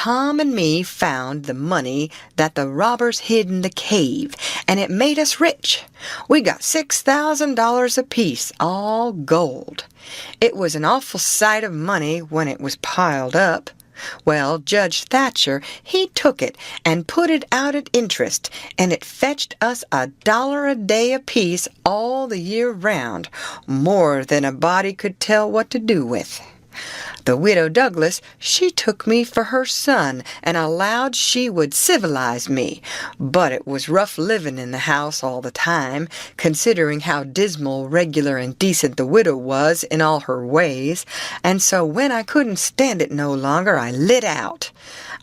Tom and me found the money that the robbers hid in the cave, and it made us rich. We got $6,000 apiece, all gold. It was an awful sight of money when it was piled up. Well, Judge Thatcher, he took it and put it out at interest, and it fetched us $1 a day apiece all the year round, more than a body could tell what to do with. The widow Douglas, she took me for her son and allowed she would civilize me, but it was rough living in the house all the time, considering how dismal, regular, and decent the widow was in all her ways, and so when I couldn't stand it no longer, I lit out.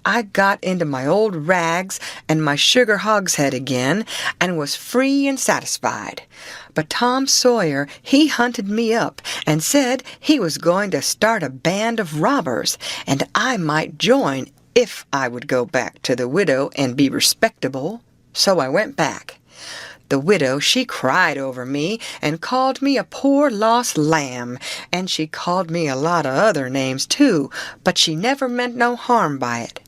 I got into my old rags and my sugar hogshead again, and was free and satisfied. But Tom Sawyer, he hunted me up and said he was going to start a band of robbers, and I might join if I would go back to the widow and be respectable. So I went back. The widow, she cried over me and called me a poor lost lamb, and she called me a lot of other names too, but she never meant no harm by it.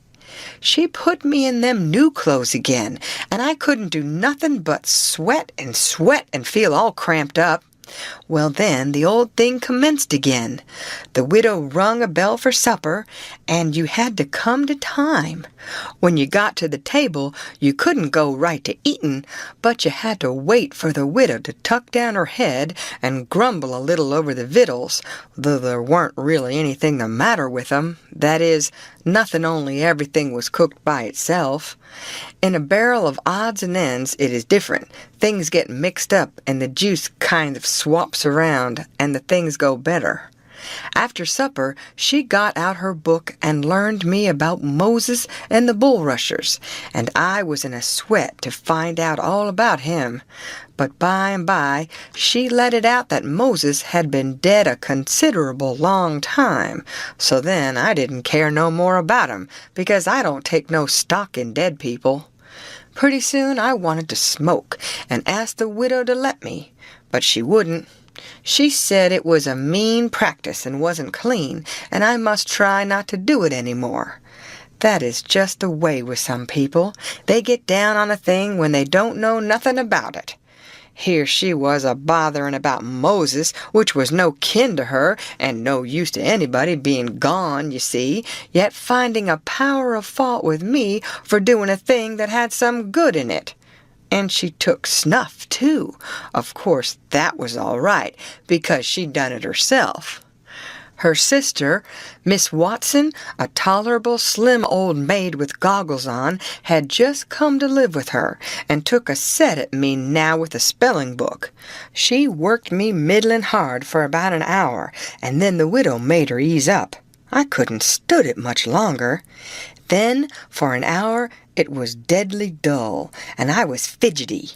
She put me in them new clothes again, and I couldn't do nothing but sweat and feel all cramped up. Well, then the old thing commenced again. The widow rung a bell for supper, and you had to come to time. When you got to the table, you couldn't go right to eatin', but you had to wait for the widow to tuck down her head and grumble a little over the victuals, though there weren't really anything the matter with 'em. That is, nothing, only everything was cooked by itself. In a barrel of odds and ends it is different. Things get mixed up and the juice kind of swaps around and the things go better. After supper, she got out her book and learned me about Moses and the bulrushers, and I was in a sweat to find out all about him. But by and by, she let it out that Moses had been dead a considerable long time, so then I didn't care no more about him, because I don't take no stock in dead people. Pretty soon I wanted to smoke, and asked the widow to let me, but she wouldn't. She said it was a mean practice and wasn't clean, and I must try not to do it any more. That is just the way with some people. They get down on a thing when they don't know nothing about it. Here she was a-bothering about Moses, which was no kin to her, and no use to anybody, being gone, you see, yet finding a power of fault with me for doing a thing that had some good in it. And she took snuff, too. Of course, that was all right, because she'd done it herself. Her sister, Miss Watson, a tolerable slim old maid with goggles on, had just come to live with her, and took a set at me now with a spelling book. She worked me middlin' hard for about an hour, and then the widow made her ease up. I couldn't stood it much longer. Then, for an hour, it was deadly dull, and I was fidgety.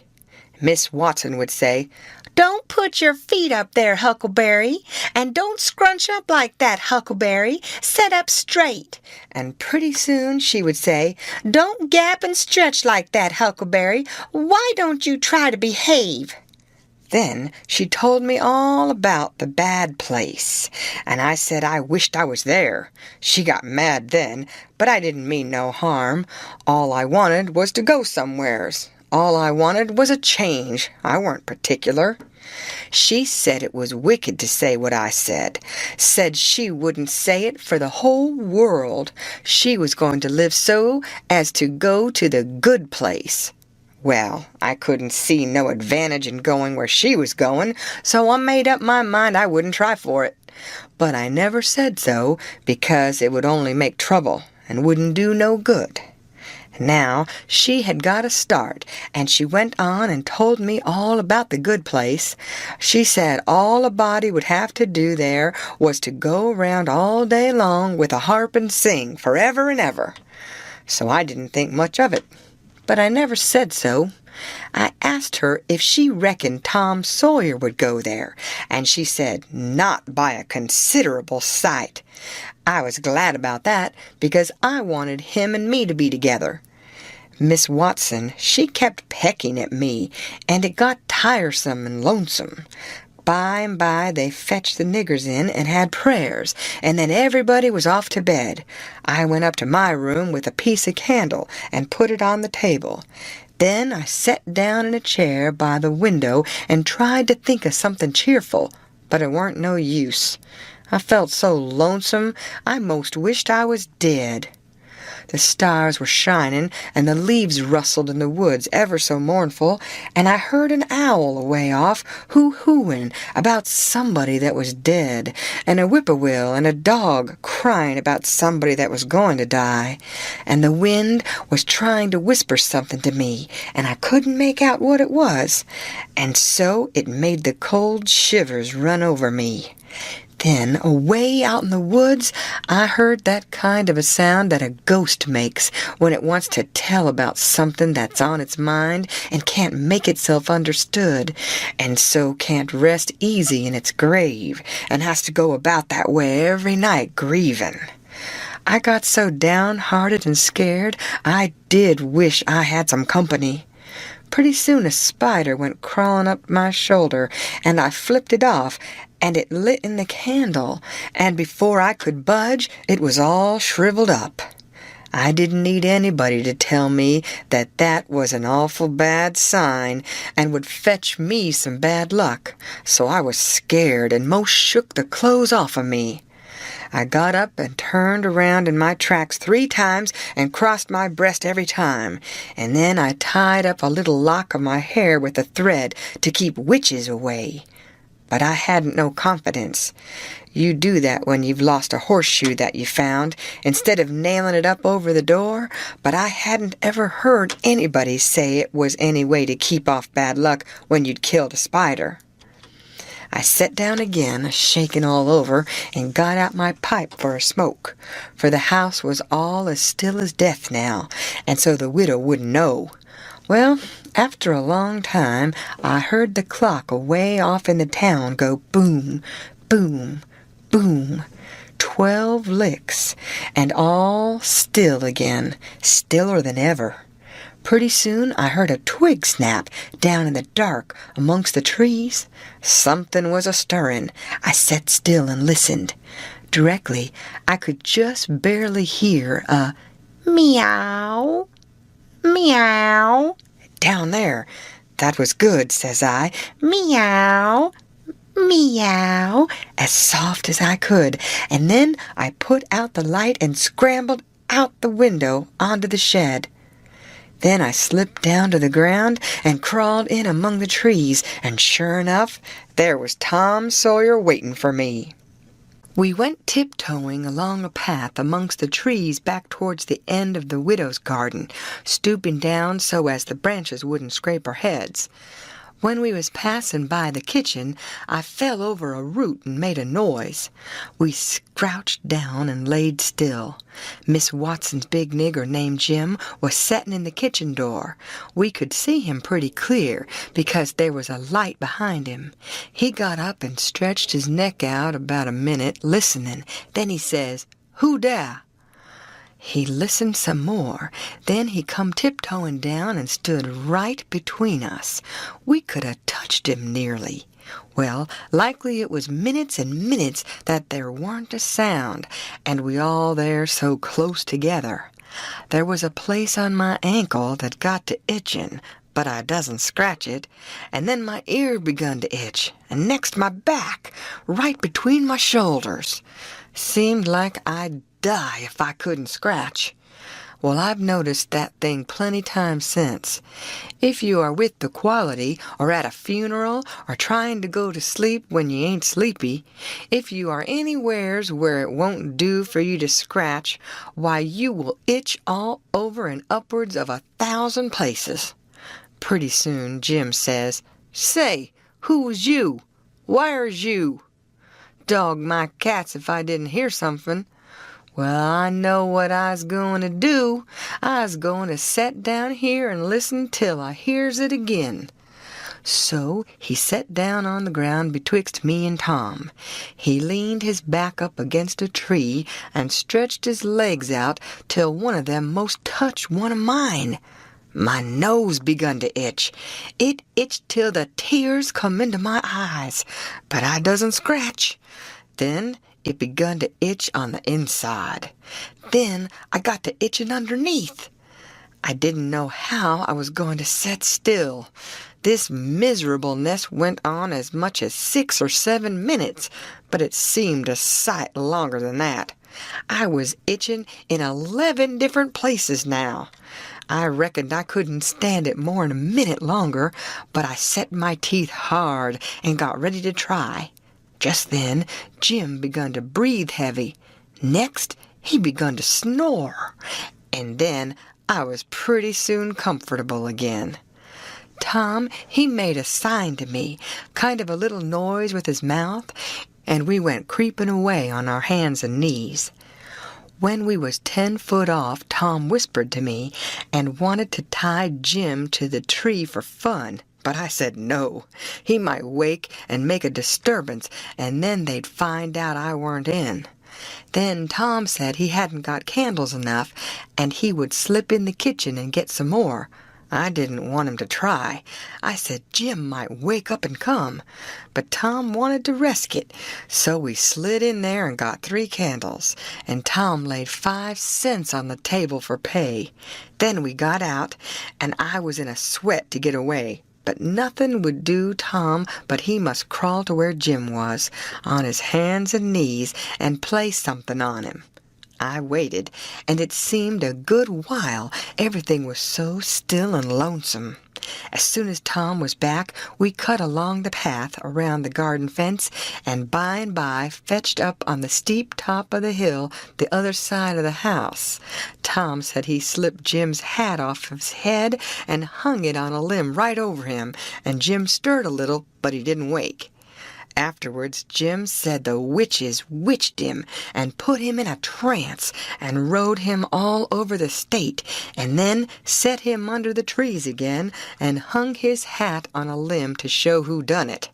Miss Watson would say, "Don't put your feet up there, Huckleberry, and don't scrunch up like that, Huckleberry. Set up straight." And pretty soon she would say, "Don't gap and stretch like that, Huckleberry. Why don't you try to behave?" Then she told me all about the bad place, and I said I wished I was there. She got mad then, but I didn't mean no harm. All I wanted was to go somewheres. All I wanted was a change. I weren't particular. She said it was wicked to say what I said. Said she wouldn't say it for the whole world. She was going to live so as to go to the good place. Well, I couldn't see no advantage in going where she was going, so I made up my mind I wouldn't try for it. But I never said so, because it would only make trouble and wouldn't do no good. Now, she had got a start, and she went on and told me all about the good place. She said all a body would have to do there was to go around all day long with a harp and sing forever and ever. So I didn't think much of it. But I never said so. I asked her if she reckoned Tom Sawyer would go there, and she said not by a considerable sight. I was glad about that, because I wanted him and me to be together. Miss Watson, she kept pecking at me, and it got tiresome and lonesome. By and by they fetched the niggers in and had prayers, and then everybody was off to bed. I went up to my room with a piece of candle and put it on the table. Then I sat down in a chair by the window and tried to think of something cheerful, but it weren't no use. I felt so lonesome I most wished I was dead. The stars were shining, and the leaves rustled in the woods ever so mournful, and I heard an owl away off hoo-hooing about somebody that was dead, and a whippoorwill and a dog crying about somebody that was going to die, and the wind was trying to whisper something to me, and I couldn't make out what it was, and so it made the cold shivers run over me. Then, away out in the woods, I heard that kind of a sound that a ghost makes when it wants to tell about something that's on its mind and can't make itself understood, and so can't rest easy in its grave, and has to go about that way every night grieving. I got so downhearted and scared, I did wish I had some company. Pretty soon a spider went crawling up my shoulder, and I flipped it off, and it lit in the candle, and before I could budge, it was all shriveled up. I didn't need anybody to tell me that that was an awful bad sign and would fetch me some bad luck, so I was scared and most shook the clothes off of me. I got up and turned around in my tracks 3 times and crossed my breast every time, and then I tied up a little lock of my hair with a thread to keep witches away. But I hadn't no confidence. You do that when you've lost a horseshoe that you found, instead of nailing it up over the door, but I hadn't ever heard anybody say it was any way to keep off bad luck when you'd killed a spider. I sat down again, shaking all over, and got out my pipe for a smoke, for the house was all as still as death now, and so the widow wouldn't know. Well, after a long time, I heard the clock away off in the town go boom, boom, boom, 12 licks, and all still again, stiller than ever. Pretty soon I heard a twig snap down in the dark amongst the trees. Something was a-stirring. I sat still and listened. Directly I could just barely hear a meow, meow. Down there. That was good, says I. Meow, meow, as soft as I could. And then I put out the light and scrambled out the window onto the shed. Then I slipped down to the ground and crawled in among the trees, and sure enough, there was Tom Sawyer waiting for me. We went tiptoeing along a path amongst the trees back towards the end of the widow's garden, stooping down so as the branches wouldn't scrape our heads. When we was passing by the kitchen, I fell over a root and made a noise. We crouched down and laid still. Miss Watson's big nigger named Jim was setting in the kitchen door. We could see him pretty clear because there was a light behind him. He got up and stretched his neck out about a minute, listening. Then he says, "Who dah?" He listened some more. Then he come tiptoeing down and stood right between us. We could have touched him nearly. Well, likely it was minutes and minutes that there weren't a sound, and we all there so close together. There was a place on my ankle that got to itching, but I doesn't scratch it, and then my ear begun to itch, and next my back, right between my shoulders. Seemed like I'd die if I couldn't scratch. Well, I've noticed that thing plenty times since. If you are with the quality, or at a funeral, or trying to go to sleep when you ain't sleepy, if you are anywheres where it won't do for you to scratch, why you will itch all over and upwards of 1,000 places. Pretty soon Jim says, "Say, who was you? Where's you?" Dog my cats if I didn't hear something. Well, I know what I's going to do. I's going to set down here and listen till I hears it again. So he set down on the ground betwixt me and Tom. He leaned his back up against a tree and stretched his legs out till one of them most touched one of mine. My nose begun to itch. It itched till the tears come into my eyes, but I doesn't scratch. Then it begun to itch on the inside. Then I got to itching underneath. I didn't know how I was going to set still. This miserableness went on as much as 6 or 7 minutes, but it seemed a sight longer than that. I was itching in 11 different places now. I reckoned I couldn't stand it more'n a minute longer, but I set my teeth hard and got ready to try. Just then, Jim begun to breathe heavy. Next, he begun to snore. And then I was pretty soon comfortable again. Tom, he made a sign to me, kind of a little noise with his mouth, and we went creeping away on our hands and knees. When we was 10 foot off, Tom whispered to me and wanted to tie Jim to the tree for fun. But I said no. He might wake and make a disturbance, and then they'd find out I weren't in. Then Tom said he hadn't got candles enough, and he would slip in the kitchen and get some more. I didn't want him to try. I said Jim might wake up and come. But Tom wanted to risk it, so we slid in there and got 3 candles, and Tom laid 5 cents on the table for pay. Then we got out, and I was in a sweat to get away. But nothing would do Tom but he must crawl to where Jim was, on his hands and knees, and play something on him. I waited, and it seemed a good while. Everything was so still and lonesome. As soon as Tom was back, we cut along the path around the garden fence, and by fetched up on the steep top of the hill the other side of the house. Tom said he slipped Jim's hat off his head and hung it on a limb right over him, and Jim stirred a little, but he didn't wake. Afterwards, Jim said the witches witched him and put him in a trance and rode him all over the state, and then set him under the trees again and hung his hat on a limb to show who done it.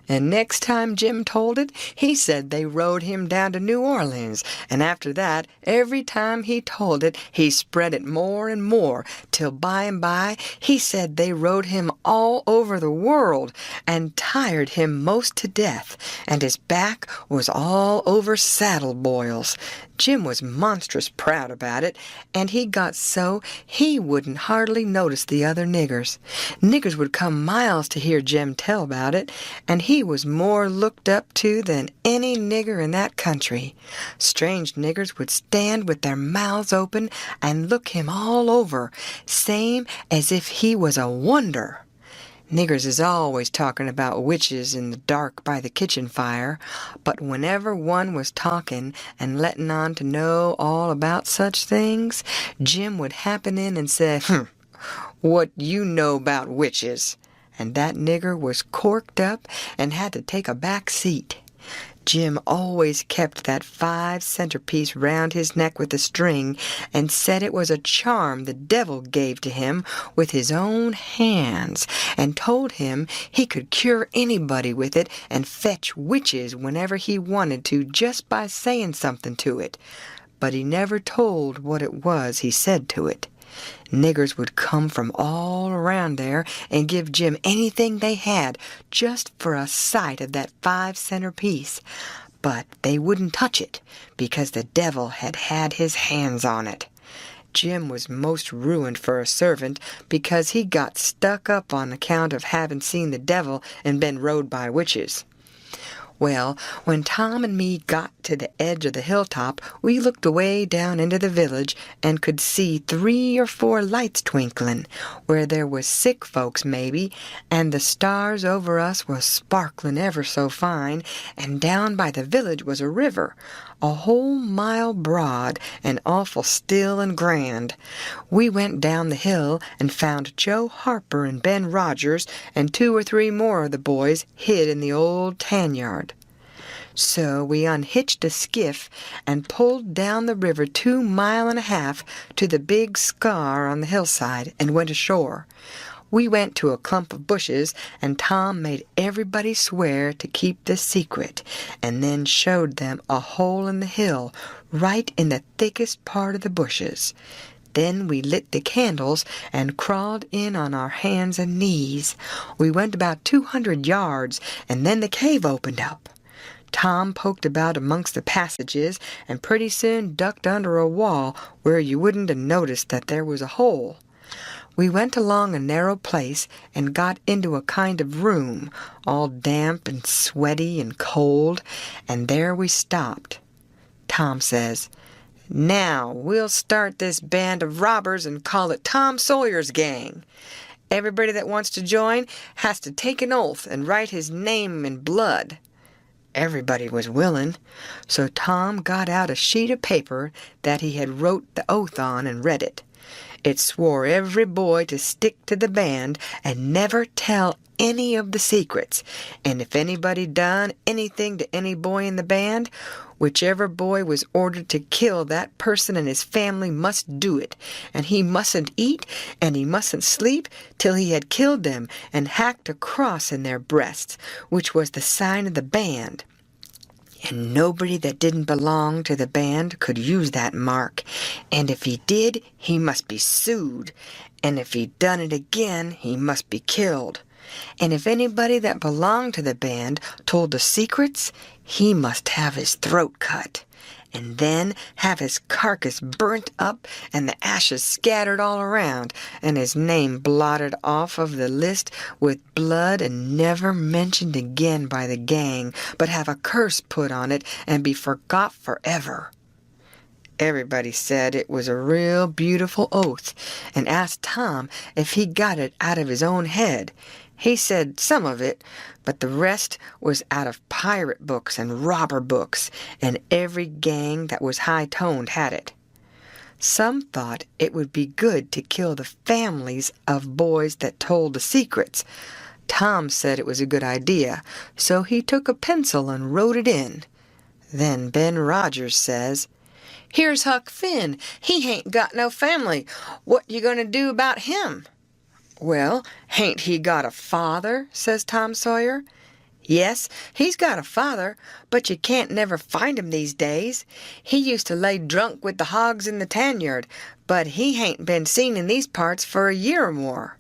And next time Jim told it, he said they rode him down to New Orleans, and after that, every time he told it, he spread it more and more, till by and by he said they rode him all over the world, and tired him most to death, and his back was all over saddle boils. Jim was monstrous proud about it, and he got so he wouldn't hardly notice the other niggers. Niggers would come miles to hear Jim tell about it, and he was more looked up to than any nigger in that country. Strange niggers would stand with their mouths open and look him all over, same as if he was a wonder. Niggers is always talking about witches in the dark by the kitchen fire, but whenever one was talking and letting on to know all about such things, Jim would happen in and say, "What you know about witches?" And that nigger was corked up and had to take a back seat. Jim always kept that 5 centerpiece round his neck with a string, and said it was a charm the devil gave to him with his own hands, and told him he could cure anybody with it and fetch witches whenever he wanted to just by saying something to it. But he never told what it was he said to it. Niggers would come from all around there and give Jim anything they had just for a sight of that 5-center piece. But they wouldn't touch it because the devil had had his hands on it. Jim was most ruined for a servant because he got stuck up on account of having seen the devil and been rode by witches. Well, when Tom and me got to the edge of the hilltop, we looked away down into the village and could see 3 or 4 lights twinkling, where there was sick folks maybe, and the stars over us was sparkling ever so fine, and down by the village was a river, a whole mile broad and awful still and grand. We went down the hill and found Joe Harper and Ben Rogers and 2 or 3 more of the boys hid in the old tan yard. So we unhitched a skiff and pulled down the river 2.5 miles to the big scar on the hillside and went ashore. We went to a clump of bushes, and Tom made everybody swear to keep the secret, and then showed them a hole in the hill right in the thickest part of the bushes. Then we lit the candles and crawled in on our hands and knees. We went about 200 yards, and then the cave opened up. Tom poked about amongst the passages and pretty soon ducked under a wall where you wouldn't have noticed that there was a hole. We went along a narrow place and got into a kind of room, all damp and sweaty and cold, and there we stopped. Tom says, "Now we'll start this band of robbers and call it Tom Sawyer's Gang. Everybody that wants to join has to take an oath and write his name in blood." Everybody was willing, so Tom got out a sheet of paper that he had wrote the oath on and read it. It swore every boy to stick to the band and never tell any of the secrets, and if anybody done anything to any boy in the band, whichever boy was ordered to kill that person and his family must do it, and he mustn't eat and he mustn't sleep till he had killed them and hacked a cross in their breasts, which was the sign of the band. And nobody that didn't belong to the band could use that mark, and if he did, he must be sued, and if he done it again, he must be killed. And if anybody that belonged to the band told the secrets, he must have his throat cut, and then have his carcass burnt up and the ashes scattered all around, and his name blotted off of the list with blood and never mentioned again by the gang, but have a curse put on it and be forgot forever. Everybody said it was a real beautiful oath, and asked Tom if he got it out of his own head. He said some of it, but the rest was out of pirate books and robber books, and every gang that was high-toned had it. Some thought it would be good to kill the families of boys that told the secrets. Tom said it was a good idea, so he took a pencil and wrote it in. Then Ben Rogers says, "Here's Huck Finn. He hain't got no family. What you going to do about him?" "Well, hain't he got a father?" says Tom Sawyer. "Yes, he's got a father, but you can't never find him these days. He used to lay drunk with the hogs in the tanyard, but he hain't been seen in these parts for a year or more."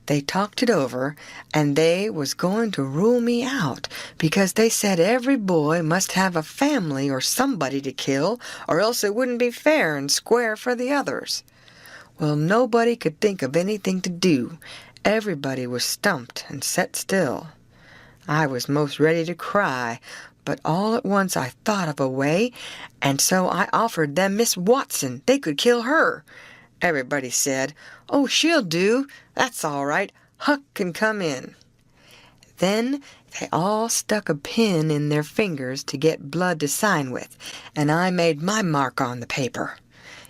They talked it over, and they was going to rule me out, because they said every boy must have a family or somebody to kill, or else it wouldn't be fair and square for the others. Well, nobody could think of anything to do. Everybody was stumped and set still. I was most ready to cry, but all at once I thought of a way, and so I offered them Miss Watson. They could kill her. Everybody said, "Oh, she'll do. That's all right. Huck can come in." Then they all stuck a pin in their fingers to get blood to sign with, and I made my mark on the paper.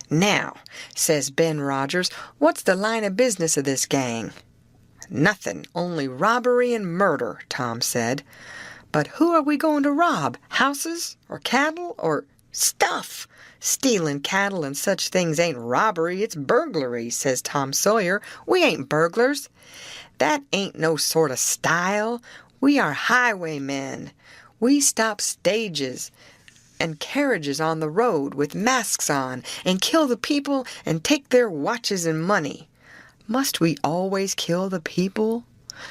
"Now," says Ben Rogers, "what's the line of business of this gang?" "Nothing, only robbery and murder," Tom said. "But who are we going to rob? Houses or cattle or stuff? Stealing cattle and such things ain't robbery, it's burglary," says Tom Sawyer. "We ain't burglars. That ain't no sort of style. We are highwaymen. We stop stages and carriages on the road with masks on and kill the people and take their watches and money." "Must we always kill the people?"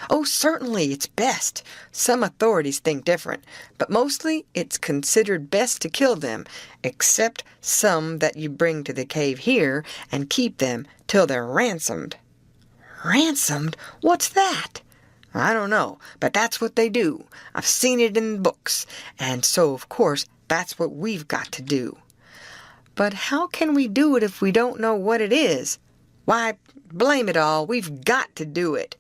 "Oh, certainly, it's best. Some authorities think different, but mostly it's considered best to kill them, except some that you bring to the cave here and keep them till they're ransomed." "Ransomed? What's that?" "I don't know, but that's what they do. I've seen it in books, and so, of course, that's what we've got to do." "But how can we do it if we don't know what it is?" "Why, blame it all, we've got to do it.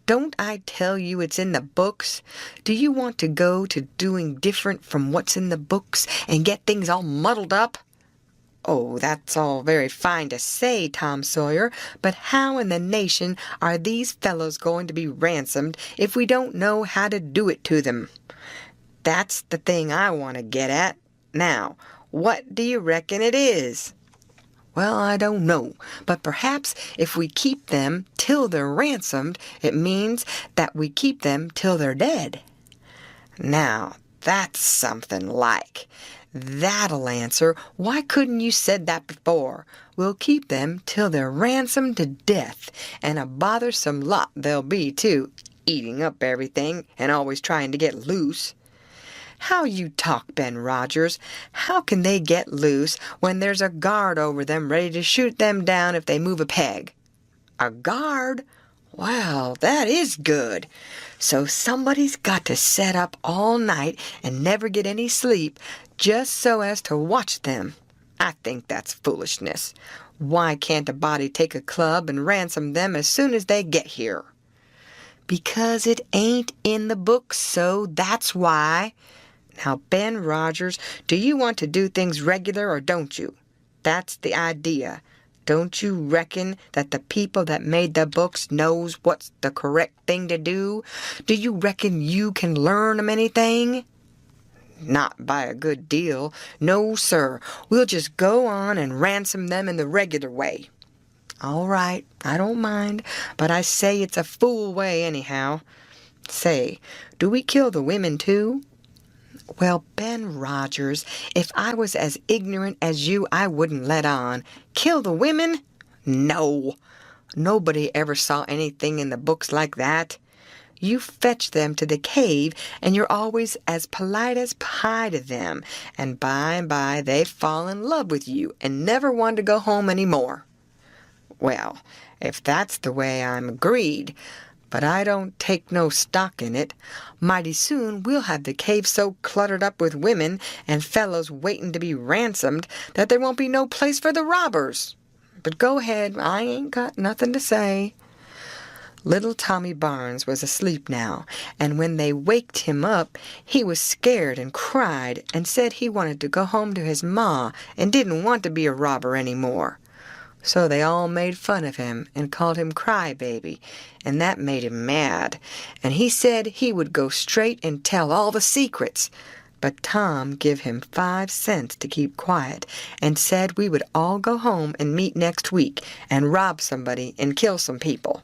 Don't I tell you it's in the books? Do you want to go to doing different from what's in the books and get things all muddled up?" "Oh, that's all very fine to say, Tom Sawyer, but how in the nation are these fellows going to be ransomed if we don't know how to do it to them? That's the thing I want to get at. Now, what do you reckon it is?" "Well, I don't know, but perhaps if we keep them till they're ransomed, it means that we keep them till they're dead." "Now, that's something like. That'll answer. Why couldn't you said that before? We'll keep them till they're ransomed to death, and a bothersome lot they'll be, too, eating up everything and always trying to get loose. How you talk, Ben Rogers. How can they get loose when there's a guard over them ready to shoot them down if they move a peg? A guard? Well, that is good. So somebody's got to set up all night and never get any sleep just so as to watch them. I think that's foolishness. Why can't a body take a club and ransom them as soon as they get here? Because it ain't in the book, so that's why. Now, Ben Rogers, do you want to do things regular or don't you? That's the idea. Don't you reckon that the people that made the books knows what's the correct thing to do? Do you reckon you can learn 'em anything? Not by a good deal. No, sir. We'll just go on and ransom them in the regular way. All right, I don't mind, but I say it's a fool way anyhow. Say, do we kill the women too? Well, Ben Rogers, if I was as ignorant as you, I wouldn't let on. Kill the women? No. Nobody ever saw anything in the books like that. You fetch them to the cave, and you're always as polite as pie to them, and by they fall in love with you and never want to go home any more. Well, if that's the way, I'm agreed. But I don't take no stock in it. Mighty soon we'll have the cave so cluttered up with women and fellows waiting to be ransomed that there won't be no place for the robbers. But go ahead, I ain't got nothing to say. Little Tommy Barnes was asleep now, and when they waked him up, he was scared and cried and said he wanted to go home to his ma and didn't want to be a robber any more. So they all made fun of him and called him Crybaby, and that made him mad, and he said he would go straight and tell all the secrets. But Tom give him 5 cents to keep quiet, and said we would all go home and meet next week and rob somebody and kill some people.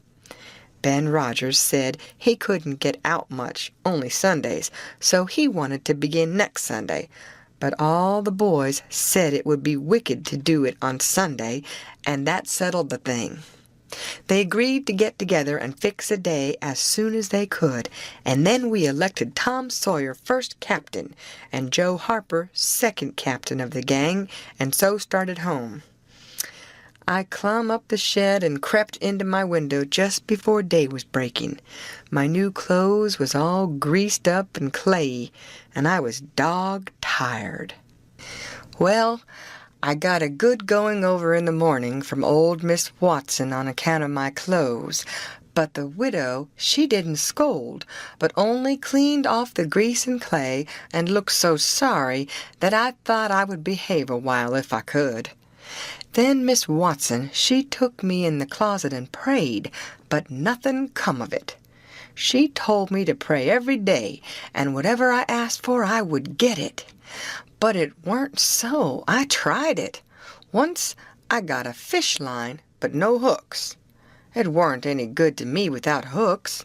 Ben Rogers said he couldn't get out much, only Sundays, so he wanted to begin next Sunday. But all the boys said it would be wicked to do it on Sunday, and that settled the thing. They agreed to get together and fix a day as soon as they could, and then we elected Tom Sawyer first captain, and Joe Harper second captain of the gang, and so started home. I clumb up the shed and crept into my window just before day was breaking. My new clothes was all greased up and clayey, and I was dog-tired. Well, I got a good going over in the morning from old Miss Watson on account of my clothes, but the widow, she didn't scold, but only cleaned off the grease and clay and looked so sorry that I thought I would behave a while if I could. Then Miss Watson, she took me in the closet and prayed, but nothing come of it. She told me to pray every day, and whatever I asked for, I would get it. But it weren't so. I tried it. Once I got a fish line, but no hooks. It weren't any good to me without hooks.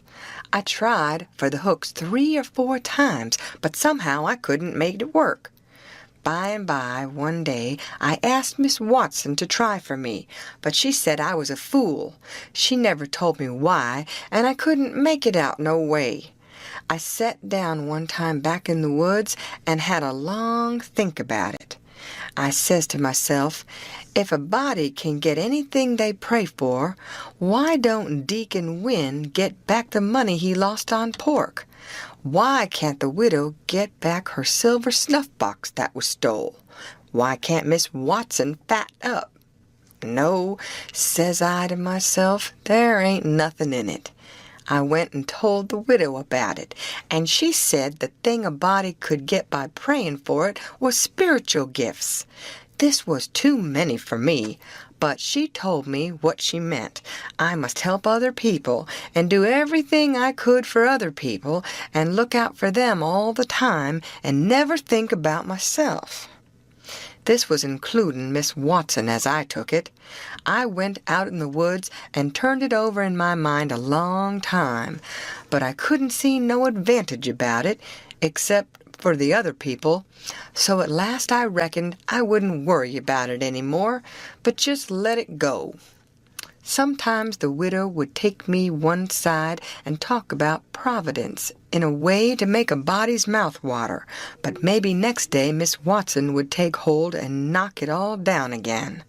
I tried for the hooks 3 or 4 times, but somehow I couldn't make it work. By and by, one day, I asked Miss Watson to try for me, but she said I was a fool. She never told me why, and I couldn't make it out no way. I sat down one time back in the woods and had a long think about it. I says to myself, if a body can get anything they pray for, why don't Deacon Wynne get back the money he lost on pork? Why can't the widow get back her silver snuff-box that was stole? Why can't Miss Watson fatten up? No, says I to myself, there ain't nothing in it. I went and told the widow about it, and she said the thing a body could get by praying for it was spiritual gifts. This was too many for me, but she told me what she meant. I must help other people and do everything I could for other people and look out for them all the time and never think about myself. This was including Miss Watson as I took it. I went out in the woods and turned it over in my mind a long time, but I couldn't see no advantage about it except for the other people. So at last I reckoned I wouldn't worry about it any more, but just let it go. Sometimes the widow would take me one side and talk about Providence in a way to make a body's mouth water, but maybe next day Miss Watson would take hold and knock it all down again.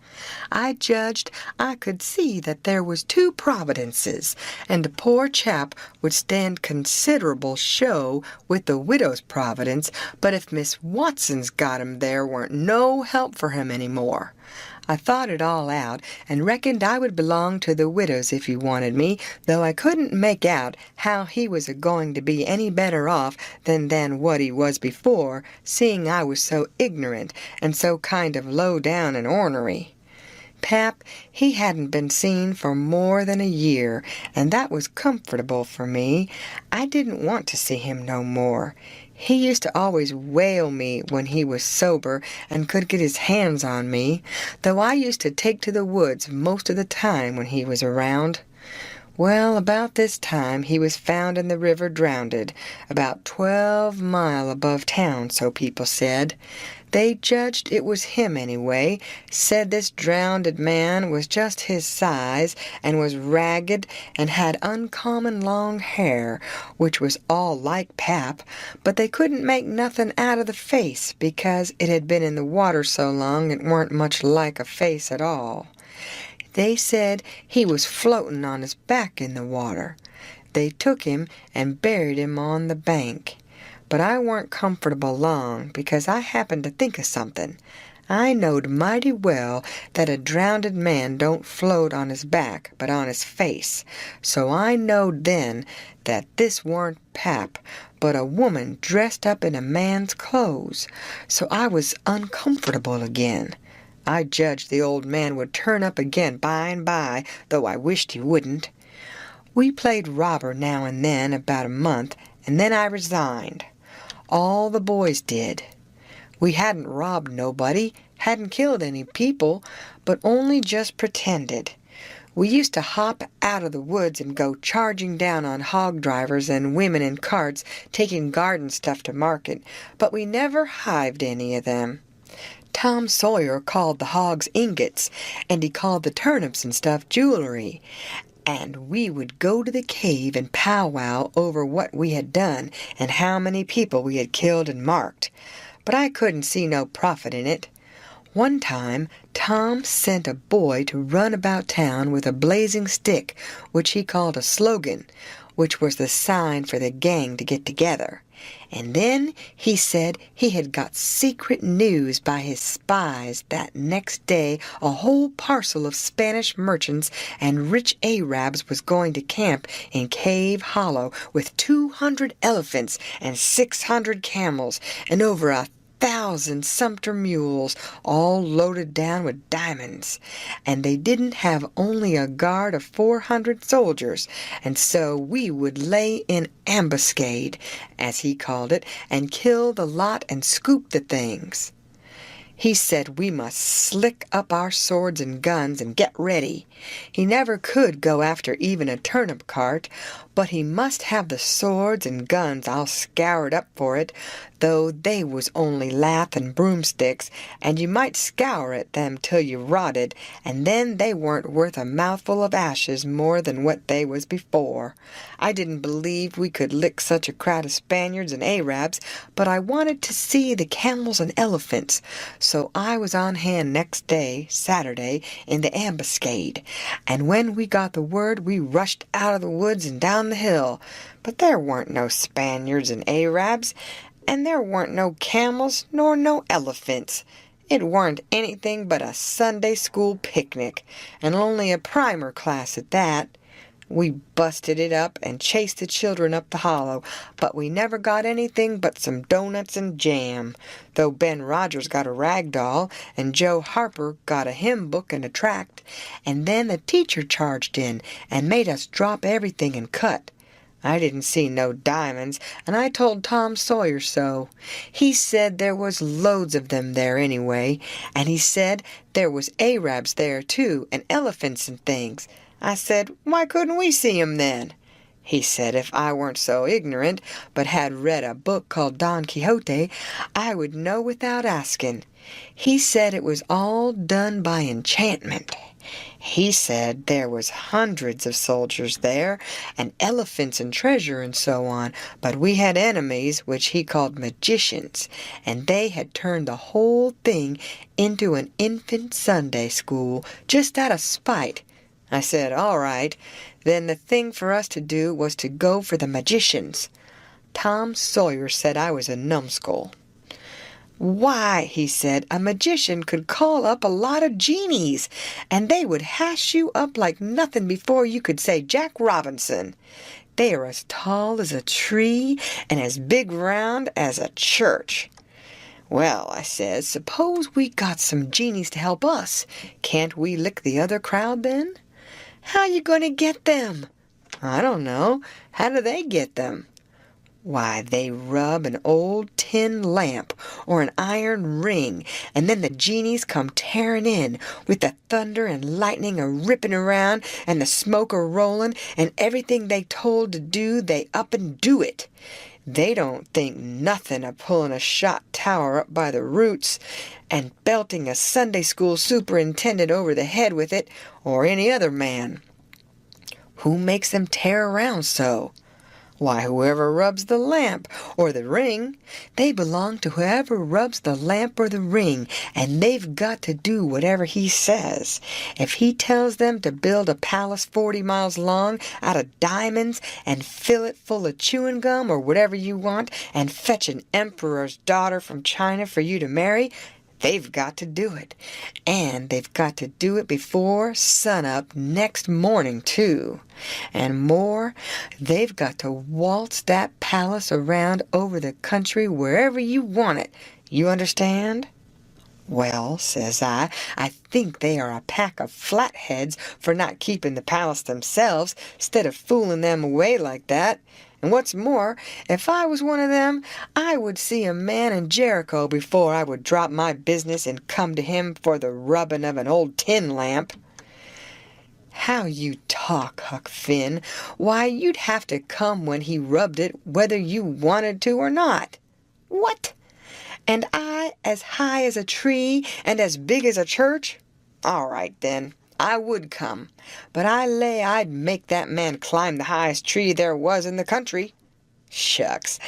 I judged I could see that there was two Providences, and the poor chap would stand considerable show with the widow's Providence, but if Miss Watson's got him there weren't no help for him any more. I thought it all out, and reckoned I would belong to the widow's if he wanted me, though I couldn't make out how he was a-going to be any better off than what he was before, seeing I was so ignorant and so kind of low down and ornery. Pap, he hadn't been seen for more than a year, and that was comfortable for me. I didn't want to see him no more. He used to always whale me when he was sober and could get his hands on me, though I used to take to the woods most of the time when he was around. Well, about this time he was found in the river drownded, about 12 mile above town, so people said. They judged it was him anyway, said this drownded man was just his size, and was ragged, and had uncommon long hair, which was all like Pap, but they couldn't make nothing out of the face, because it had been in the water so long it weren't much like a face at all. They said he was floating on his back in the water. They took him and buried him on the bank. But I weren't comfortable long, because I happened to think of something. I knowed mighty well that a drownded man don't float on his back, but on his face. So I knowed then that this warn't Pap, but a woman dressed up in a man's clothes. So I was uncomfortable again. I judged the old man would turn up again by and by, though I wished he wouldn't. We played robber now and then about a month, and then I resigned. All the boys did. We hadn't robbed nobody, hadn't killed any people, but only just pretended. We used to hop out of the woods and go charging down on hog drivers and women in carts taking garden stuff to market, but we never hived any of them. Tom Sawyer called the hogs ingots, and he called the turnips and stuff jewelry. And we would go to the cave and powwow over what we had done and how many people we had killed and marked. But I couldn't see no profit in it. One time Tom sent a boy to run about town with a blazing stick, which he called a slogan, which was the sign for the gang to get together. And then he said he had got secret news by his spies that next day a whole parcel of Spanish merchants and rich Arabs was going to camp in Cave Hollow with 200 elephants and 600 camels and over 1,000 sumpter mules, all loaded down with diamonds. And they didn't have only a guard of 400 soldiers, and so we would lay in ambuscade, as he called it, and kill the lot and scoop the things. He said we must slick up our swords and guns and get ready. He never could go after even a turnip cart, but he must have the swords and guns all scoured up for it, though they was only lath and broomsticks, and you might scour at them till you rotted, and then they weren't worth a mouthful of ashes more than what they was before. I didn't believe we could lick such a crowd of Spaniards and Arabs, but I wanted to see the camels and elephants, so I was on hand next day, Saturday, in the ambuscade, and when we got the word we rushed out of the woods and down the hill, but there weren't no Spaniards and Arabs, and there weren't no camels nor no elephants. It weren't anything but a Sunday school picnic, and only a primer class at that. We busted it up and chased the children up the hollow, but we never got anything but some doughnuts and jam, though Ben Rogers got a rag doll, and Joe Harper got a hymn book and a tract, and then the teacher charged in and made us drop everything and cut. I didn't see no diamonds, and I told Tom Sawyer so. He said there was loads of them there anyway, and he said there was Arabs there too, and elephants and things. I said, why couldn't we see 'em then? He said if I weren't so ignorant, but had read a book called Don Quixote, I would know without asking. He said it was all done by enchantment. He said there was hundreds of soldiers there, and elephants and treasure and so on, but we had enemies, which he called magicians, and they had turned the whole thing into an infant Sunday school, just out of spite. I said, all right, then the thing for us to do was to go for the magicians. Tom Sawyer said I was a numbskull. Why, he said, a magician could call up a lot of genies, and they would hash you up like nothing before you could say Jack Robinson. They are as tall as a tree and as big round as a church. Well, I said, suppose we got some genies to help us. Can't we lick the other crowd then? How you going to get them? I don't know. How do they get them? Why, they rub an old tin lamp or an iron ring, and then the genies come tearing in, with the thunder and lightning a-ripping around, and the smoke a-rolling, and everything they told to do, they up and do it. They don't think nothing of pulling a shot tower up by the roots, and belting a Sunday school superintendent over the head with it, or any other man. Who makes them tear around so? Why, whoever rubs the lamp or the ring. They belong to whoever rubs the lamp or the ring, and they've got to do whatever he says. If he tells them to build a palace 40 miles long out of diamonds and fill it full of chewing gum or whatever you want, and fetch an emperor's daughter from China for you to marry, they've got to do it. And they've got to do it before sunup next morning, too. And more, they've got to waltz that palace around over the country wherever you want it. You understand? Well, says I think they are a pack of flatheads for not keeping the palace themselves, 'stead of fooling them away like that. And what's more, if I was one of them, I would see a man in Jericho before I would drop my business and come to him for the rubbing of an old tin lamp. How you talk, Huck Finn. Why, you'd have to come when he rubbed it, whether you wanted to or not. What? And I as high as a tree and as big as a church? All right, then. I would come, but I lay I'd make that man climb the highest tree there was in the country. Shucks,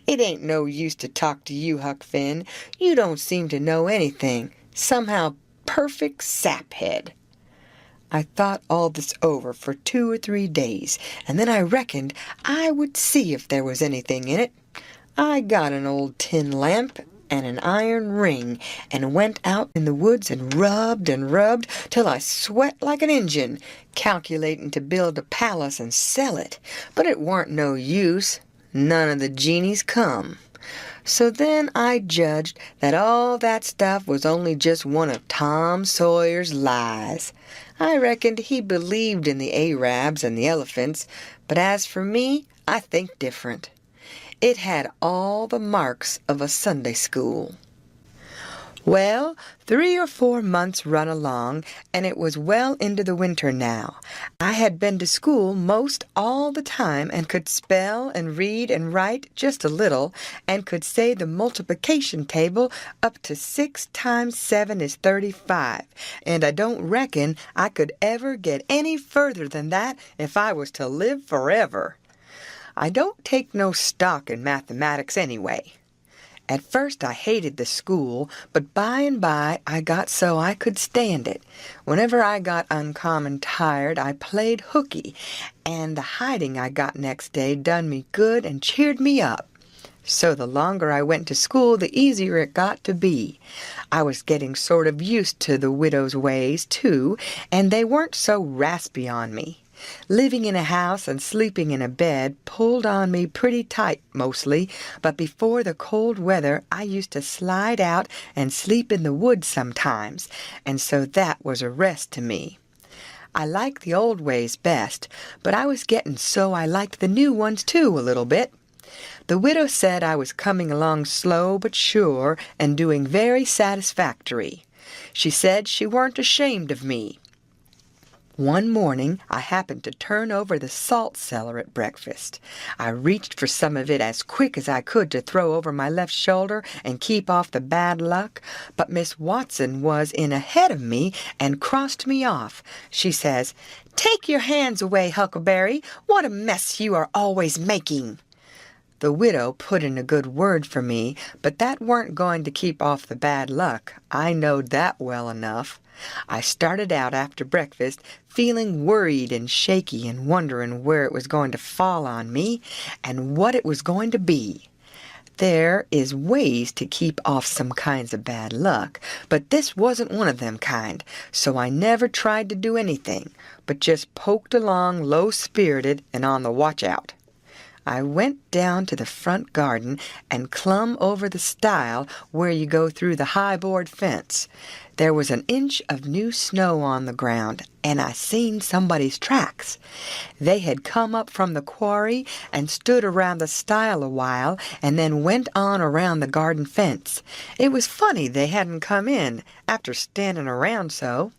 it ain't no use to talk to you, Huck Finn. You don't seem to know anything. Somehow perfect saphead. I thought all this over for 2 or 3 days, and then I reckoned I would see if there was anything in it. I got an old tin lamp and an iron ring, and went out in the woods and rubbed till I sweat like an Injun, calculating to build a palace and sell it. But it warn't no use. None of the genies come. So then I judged that all that stuff was only just one of Tom Sawyer's lies. I reckoned he believed in the Arabs and the elephants, but as for me, I think different. It had all the marks of a Sunday school. Well, 3 or 4 months run along, and it was well into the winter now. I had been to school most all the time, and could spell and read and write just a little, and could say the multiplication table up to 6 times 7 is 35, and I don't reckon I could ever get any further than that if I was to live forever. I don't take no stock in mathematics anyway. At first I hated the school, but by and by I got so I could stand it. Whenever I got uncommon tired, I played hooky, and the hiding I got next day done me good and cheered me up. So the longer I went to school, the easier it got to be. I was getting sort of used to the widow's ways, too, and they weren't so raspy on me. Living in a house and sleeping in a bed pulled on me pretty tight mostly, but before the cold weather I used to slide out and sleep in the woods sometimes, and so that was a rest to me. I liked the old ways best, but I was getting so I liked the new ones too a little bit. The widow said I was coming along slow but sure and doing very satisfactory. She said she weren't ashamed of me. One morning, I happened to turn over the salt cellar at breakfast. I reached for some of it as quick as I could to throw over my left shoulder and keep off the bad luck, but Miss Watson was in ahead of me and crossed me off. She says, "Take your hands away, Huckleberry. What a mess you are always making." The widow put in a good word for me, but that weren't going to keep off the bad luck. I knowed that well enough. I started out after breakfast feeling worried and shaky and wondering where it was going to fall on me and what it was going to be. There is ways to keep off some kinds of bad luck, but this wasn't one of them kind, so I never tried to do anything, but just poked along low-spirited and on the watch-out. I went down to the front garden and clumb over the stile where you go through the high board fence. There was an inch of new snow on the ground, and I seen somebody's tracks. They had come up from the quarry and stood around the stile a while and then went on around the garden fence. It was funny they hadn't come in after standing around so.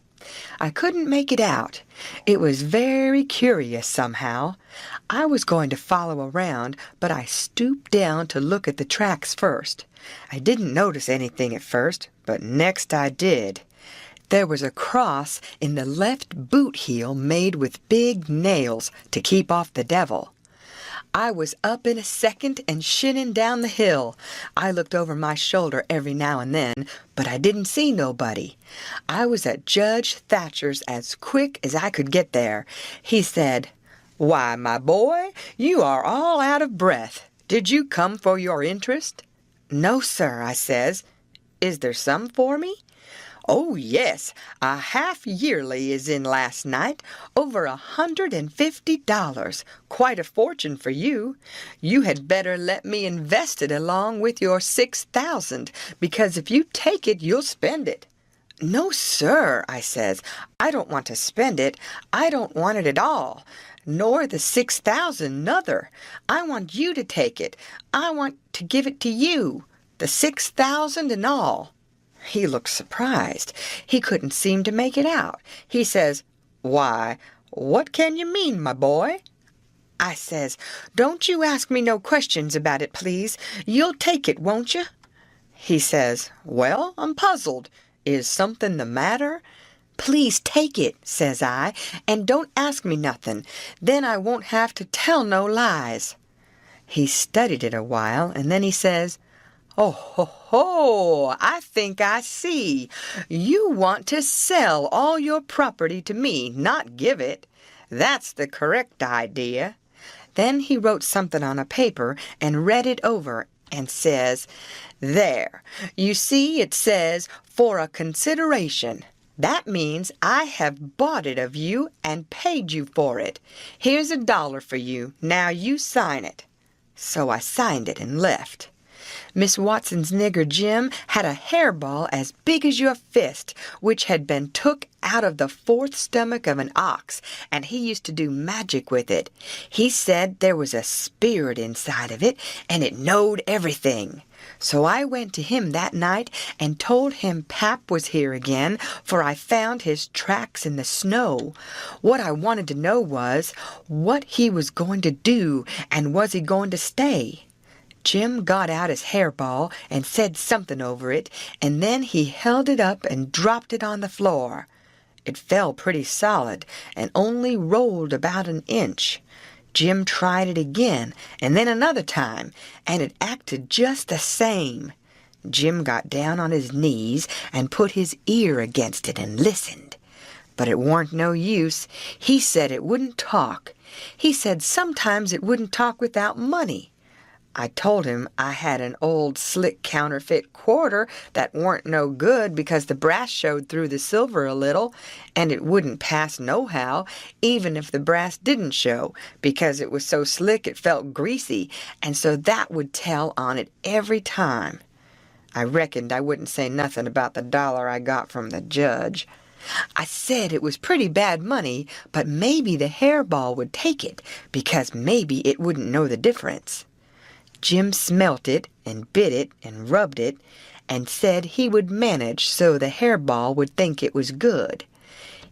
I couldn't make it out. It was very curious somehow. I was going to follow around, but I stooped down to look at the tracks first. I didn't notice anything at first, but next I did. There was a cross in the left boot heel made with big nails to keep off the devil. I was up in a second and shinning down the hill. I looked over my shoulder every now and then, but I didn't see nobody. I was at Judge Thatcher's as quick as I could get there. He said, "Why, my boy, you are all out of breath. Did you come for your interest?" "No, sir," I says. "Is there some for me?" "Oh, yes, a half-yearly is in last night, over $150, quite a fortune for you. You had better let me invest it along with your $6,000, because if you take it, you'll spend it." "No, sir," I says, "I don't want to spend it. I don't want it at all, nor the $6,000 nother. I want you to take it. I want to give it to you, the $6,000 and all." He looked surprised. He couldn't seem to make it out. He says, "Why, what can you mean, my boy?" I says, "Don't you ask me no questions about it, please. You'll take it, won't you?" He says, "Well, I'm puzzled. Is something the matter?" "Please take it," says I, "and don't ask me nothing. Then I won't have to tell no lies." He studied it a while, and then he says, "Oh, ho, ho, I think I see. You want to sell all your property to me, not give it. That's the correct idea." Then he wrote something on a paper and read it over and says, "There, you see it says, 'for a consideration.' That means I have bought it of you and paid you for it. Here's $1 for you. Now you sign it." So I signed it and left. Miss Watson's nigger Jim had a hairball as big as your fist, which had been took out of the fourth stomach of an ox, and he used to do magic with it. He said there was a spirit inside of it, and it knowed everything. So I went to him that night and told him Pap was here again, for I found his tracks in the snow. What I wanted to know was what he was going to do, and was he going to stay? Jim got out his hairball and said something over it, and then he held it up and dropped it on the floor. It fell pretty solid and only rolled about an inch. Jim tried it again and then another time, and it acted just the same. Jim got down on his knees and put his ear against it and listened. But it warn't no use. He said it wouldn't talk. He said sometimes it wouldn't talk without money. I told him I had an old slick counterfeit quarter that warn't no good because the brass showed through the silver a little, and it wouldn't pass nohow, even if the brass didn't show, because it was so slick it felt greasy, and so that would tell on it every time. I reckoned I wouldn't say nothing about the $1 I got from the judge. I said it was pretty bad money, but maybe the hairball would take it, because maybe it wouldn't know the difference. Jim smelt it and bit it and rubbed it and said he would manage so the hairball would think it was good.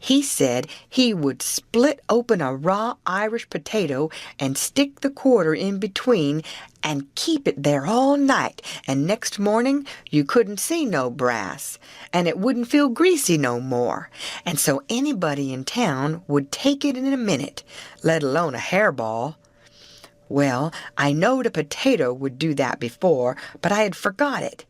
He said he would split open a raw Irish potato and stick the quarter in between and keep it there all night, and next morning you couldn't see no brass, and it wouldn't feel greasy no more, and so anybody in town would take it in a minute, let alone a hairball. Well, I knowed a potato would do that before, but I had forgot it.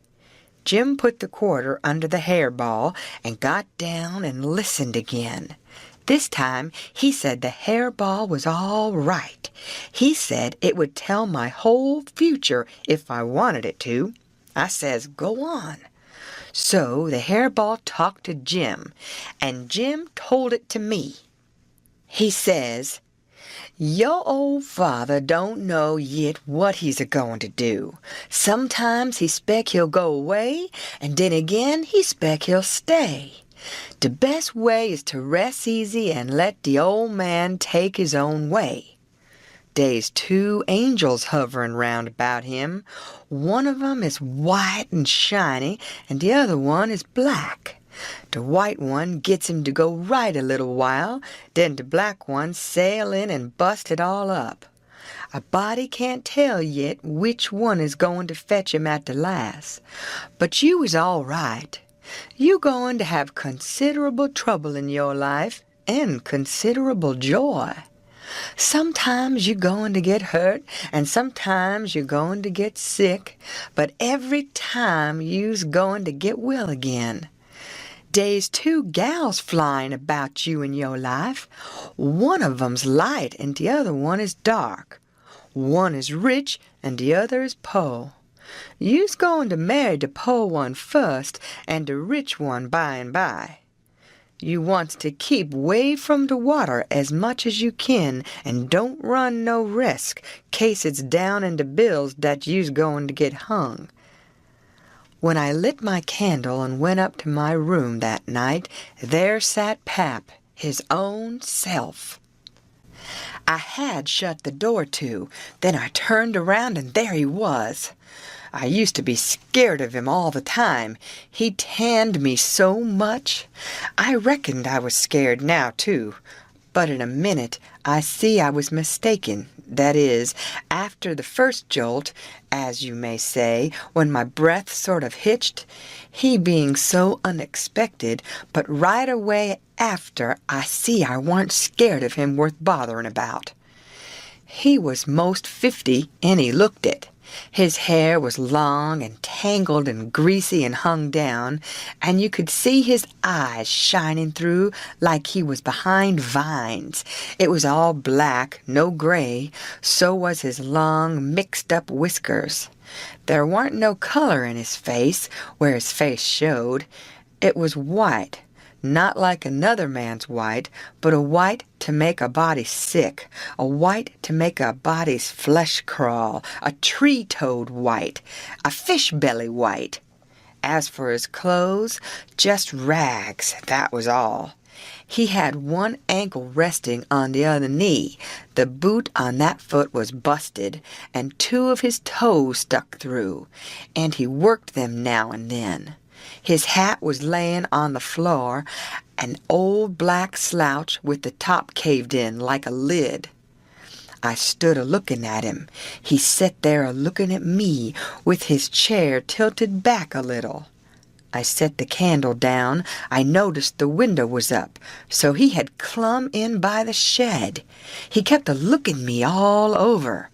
Jim put the quarter under the hairball and got down and listened again. This time he said the hairball was all right. He said it would tell my whole future if I wanted it to. I says, go on. So the hairball talked to Jim, and Jim told it to me. He says, "Yo' old father don't know yit what he's a-goin' to do. Sometimes he spec he'll go away, and then again he spec he'll stay. De best way is to rest easy and let de old man take his own way. Dey's 2 angels hovering round about him. One of 'em is white and shiny, and the other one is black. The white one gets him to go right a little while, then the black one sail in and bust it all up. A body can't tell yet which one is going to fetch him at the last. But you is all right. You going to have considerable trouble in your life and considerable joy. Sometimes you going to get hurt, and sometimes you're going to get sick, but every time you's going to get well again. Dey's 2 gals flying about you in your life. One of 'em's light and the other one is dark. One is rich and the other is po'. You's going to marry the po' one first and the rich one by and by. You wants to keep way from the water as much as you can and don't run no risk, case it's down in the bills that you's going to get hung." When I lit my candle and went up to my room that night, there sat Pap, his own self. I had shut the door to, then I turned around and there he was. I used to be scared of him all the time. He tanned me so much. I reckoned I was scared now, too. But in a minute I see I was mistaken. That is, after the first jolt, as you may say, when my breath sort of hitched, he being so unexpected, but right away after I see I warn't scared of him worth bothering about. He was most 50, and he looked it. His hair was long and tangled and greasy and hung down, and you could see his eyes shining through like he was behind vines. It was all black, no gray, so was his long, mixed-up whiskers. There warn't no color in his face, where his face showed. It was white. Not like another man's white, but a white to make a body sick, a white to make a body's flesh crawl, a tree-toad white, a fish-belly white. As for his clothes, just rags, that was all. He had one ankle resting on the other knee, the boot on that foot was busted, and 2 of his toes stuck through, and he worked them now and then. His hat was laying on the floor, an old black slouch with the top caved in like a lid. I stood a-looking at him. He set there a-looking at me, with his chair tilted back a little. I set the candle down. I noticed the window was up, so he had clumb in by the shed. He kept a-looking me all over.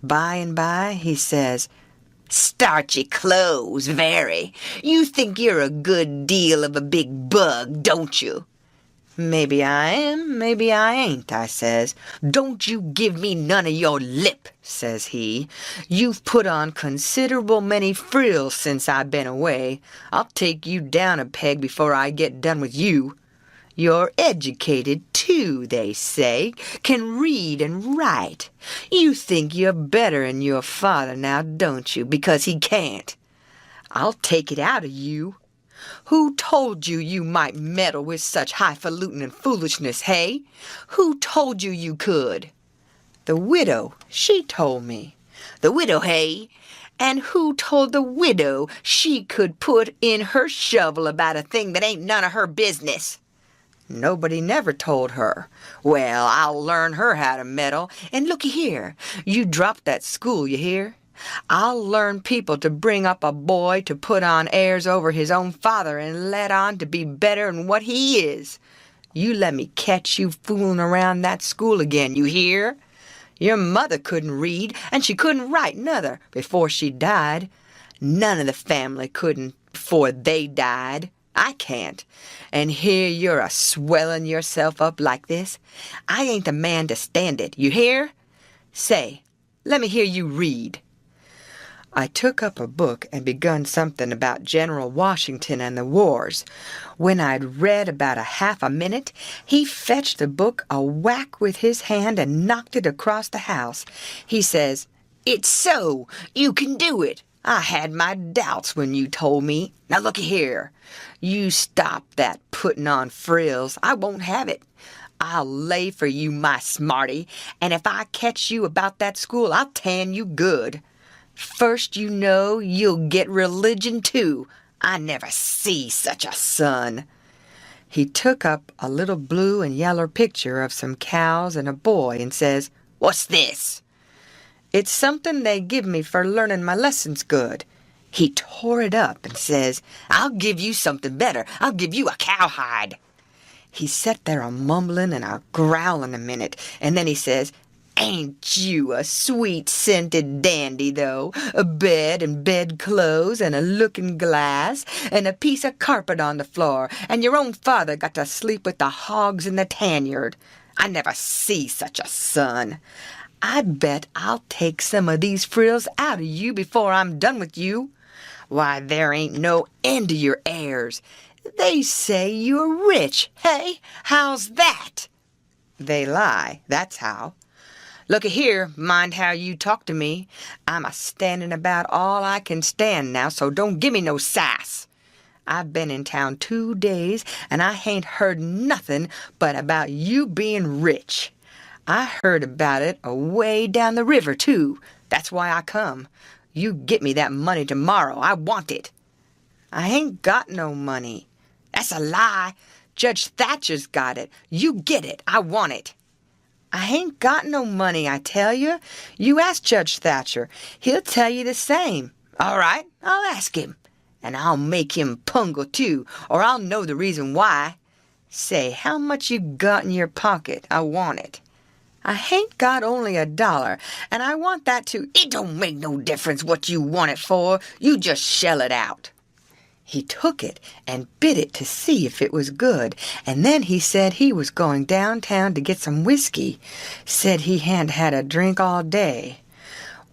By and by he says, "Starchy clothes, very. You think you're a good deal of a big bug, don't you?" "Maybe I am, maybe I ain't," I says. "Don't you give me none of your lip," says he. "You've put on considerable many frills since I've been away. I'll take you down a peg before I get done with you. You're educated, too, they say, can read and write. You think you're better'n your father now, don't you, because he can't? I'll take it out of you. Who told you you might meddle with such highfalutin and foolishness, hey? Who told you you could?" "The widow, she told me." "The widow, hey? And who told the widow she could put in her shovel about a thing that ain't none of her business?" Nobody never told her. Well, I'll learn her how to meddle. And looky here, you dropped that school, you hear? I'll learn people to bring up a boy to put on airs over his own father and let on to be better 'n what he is. You let me catch you fooling around that school again, you hear? Your mother couldn't read, and she couldn't write nuther before she died. None of the family couldn't before they died. I can't. And here you're a-swelling yourself up like this. I ain't the man to stand it, you hear? Say, let me hear you read. I took up a book and begun something about General Washington and the wars. When I'd read about a half a minute, he fetched the book a whack with his hand and knocked it across the house. He says, "It's so! You can do it! I had my doubts when you told me. Now looky here. You stop that putting on frills. I won't have it. I'll lay for you, my smarty, and if I catch you about that school, I'll tan you good. First you know, you'll get religion too. I never see such a son." He took up a little blue and yellow picture of some cows and a boy and says, "What's this?" "It's something they give me for learning my lessons good." He tore it up and says, "I'll give you something better. I'll give you a cowhide." He sat there a-mumbling and a-growling a minute, and then he says, "Ain't you a sweet-scented dandy, though? A bed and bedclothes and a looking-glass and a piece of carpet on the floor, and your own father got to sleep with the hogs in the tan-yard. I never see such a son. I bet I'll take some of these frills out of you before I'm done with you. Why, there ain't no end to your airs. They say you're rich. Hey, how's that?" "They lie, that's how." "Looky here, mind how you talk to me. I'm a-standing about all I can stand now, so don't give me no sass. I've been in town 2 days, and I hain't heard nothing but about you being rich. I heard about it away down the river, too. That's why I come. You get me that money tomorrow. I want it." "I ain't got no money." "That's a lie. Judge Thatcher's got it. You get it. I want it." "I ain't got no money, I tell you. You ask Judge Thatcher. He'll tell you the same." "All right, I'll ask him. And I'll make him pungle, too, or I'll know the reason why. Say, how much you got in your pocket? I want it." "I hain't got only $1, and I want that too." "It don't make no difference what you want it for. You just shell it out." He took it and bit it to see if it was good, and then he said he was going downtown to get some whiskey. Said he hadn't had a drink all day.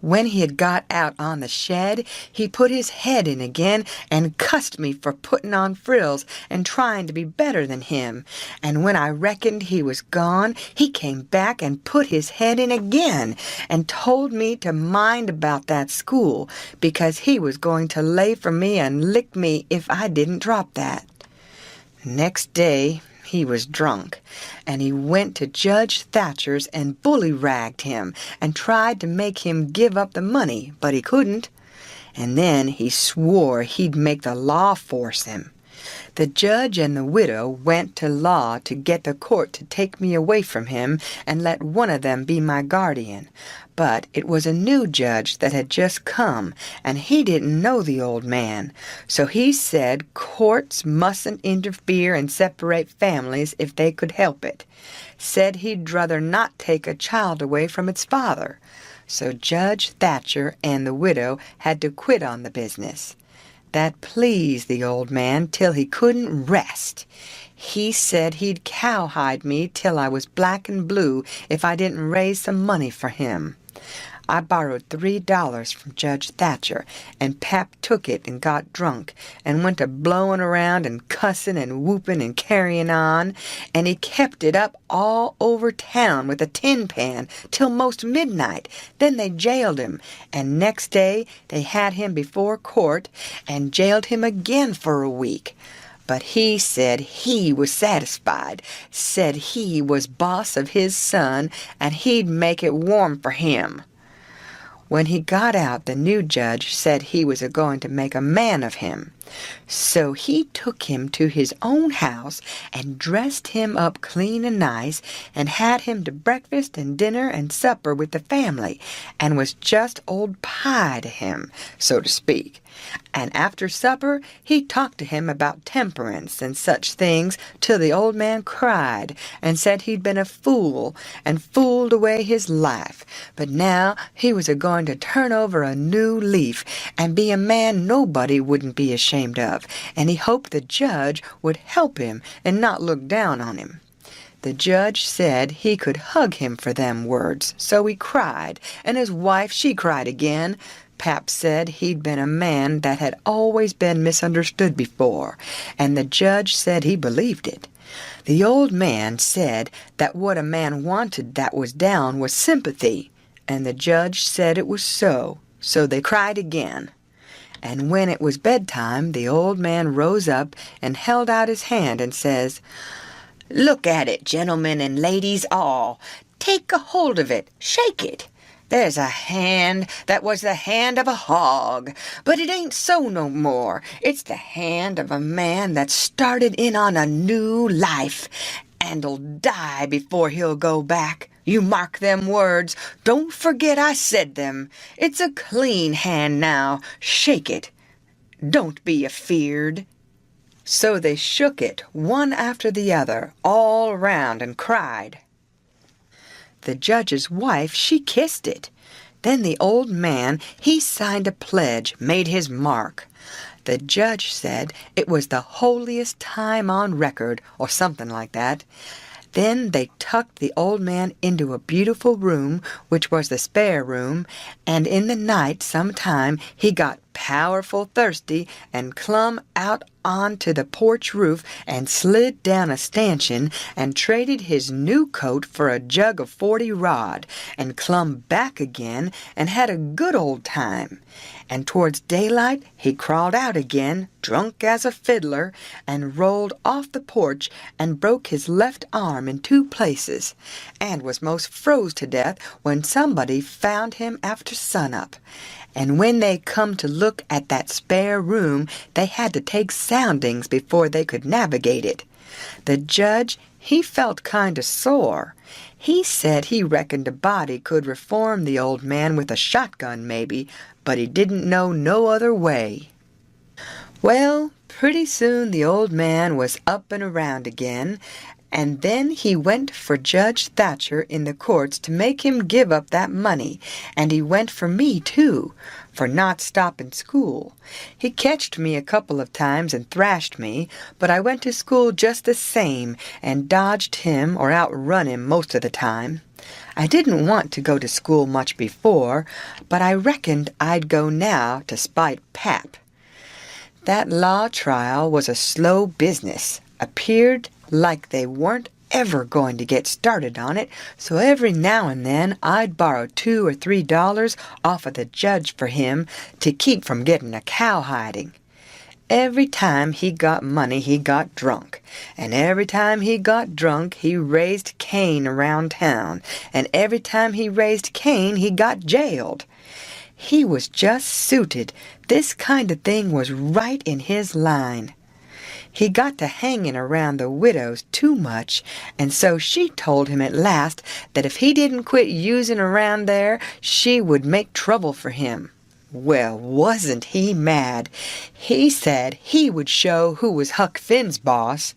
When he had got out on the shed, he put his head in again and cussed me for putting on frills and trying to be better than him. And when I reckoned he was gone, he came back and put his head in again and told me to mind about that school because he was going to lay for me and lick me if I didn't drop that. Next day, he was drunk, and he went to Judge Thatcher's and bully-ragged him and tried to make him give up the money, but he couldn't. And then he swore he'd make the law force him. The judge and the widow went to law to get the court to take me away from him and let one of them be my guardian. But it was a new judge that had just come, and he didn't know the old man. So he said courts mustn't interfere and separate families if they could help it. Said he'd rather not take a child away from its father. So Judge Thatcher and the widow had to quit on the business. That pleased the old man till he couldn't rest. He said he'd cowhide me till I was black and blue if I didn't raise some money for him. I borrowed $3 from Judge Thatcher, and Pap took it and got drunk, and went to blowing around and cussing and whooping and carrying on, and he kept it up all over town with a tin pan till most midnight. Then they jailed him, and next day they had him before court and jailed him again for a week. But he said he was satisfied, said he was boss of his son, and he'd make it warm for him. When he got out, the new judge said he was a-going to make a man of him. So he took him to his own house and dressed him up clean and nice and had him to breakfast and dinner and supper with the family and was just old pie to him, so to speak. And after supper he talked to him about temperance and such things till the old man cried and said he'd been a fool and fooled away his life, but now he was a-going to turn over a new leaf and be a man nobody wouldn't be ashamed of, and he hoped the judge would help him and not look down on him. The judge said he could hug him for them words, so he cried, and his wife, she cried again. Pap said he'd been a man that had always been misunderstood before, and the judge said he believed it. The old man said that what a man wanted that was down was sympathy, and the judge said it was so they cried again. And when it was bedtime, the old man rose up and held out his hand and says, "Look at it, gentlemen and ladies all. Take a hold of it. Shake it. There's a hand that was the hand of a hog, but it ain't so no more. It's the hand of a man that started in on a new life, and'll die before he'll go back. You mark them words. Don't forget I said them. It's a clean hand now. Shake it. Don't be afeard." So they shook it, one after the other, all round, and cried. The judge's wife, she kissed it. Then the old man, he signed a pledge, made his mark. The judge said it was the holiest time on record, or something like that. Then they tucked the old man into a beautiful room, which was the spare room, and in the night sometime he got powerful thirsty and clumb out onto the porch roof and slid down a stanchion and traded his new coat for a jug of 40 rod and clumb back again and had a good old time. And towards daylight he crawled out again, drunk as a fiddler, and rolled off the porch and broke his left arm in 2 places, and was most froze to death when somebody found him after sunup. And when they come to look at that spare room, they had to take soundings before they could navigate it. The judge, he felt kind of sore. He said he reckoned a body could reform the old man with a shotgun maybe, but he didn't know no other way. Well, pretty soon the old man was up and around again, and then he went for Judge Thatcher in the courts to make him give up that money, and he went for me, too, for not stopping school. He catched me a couple of times and thrashed me, but I went to school just the same and dodged him or outrun him most of the time. I didn't want to go to school much before, but I reckoned I'd go now to spite Pap. That law trial was a slow business. Appeared like they weren't ever going to get started on it, so every now and then I'd borrow $2 or $3 off of the judge for him to keep from getting a cowhiding. Every time he got money he got drunk, and every time he got drunk he raised Cain around town, and every time he raised Cain he got jailed. He was just suited. This kind of thing was right in his line. He got to hanging around the widows too much, and so she told him at last that if he didn't quit using around there, she would make trouble for him. Well, wasn't he mad? He said he would show who was Huck Finn's boss.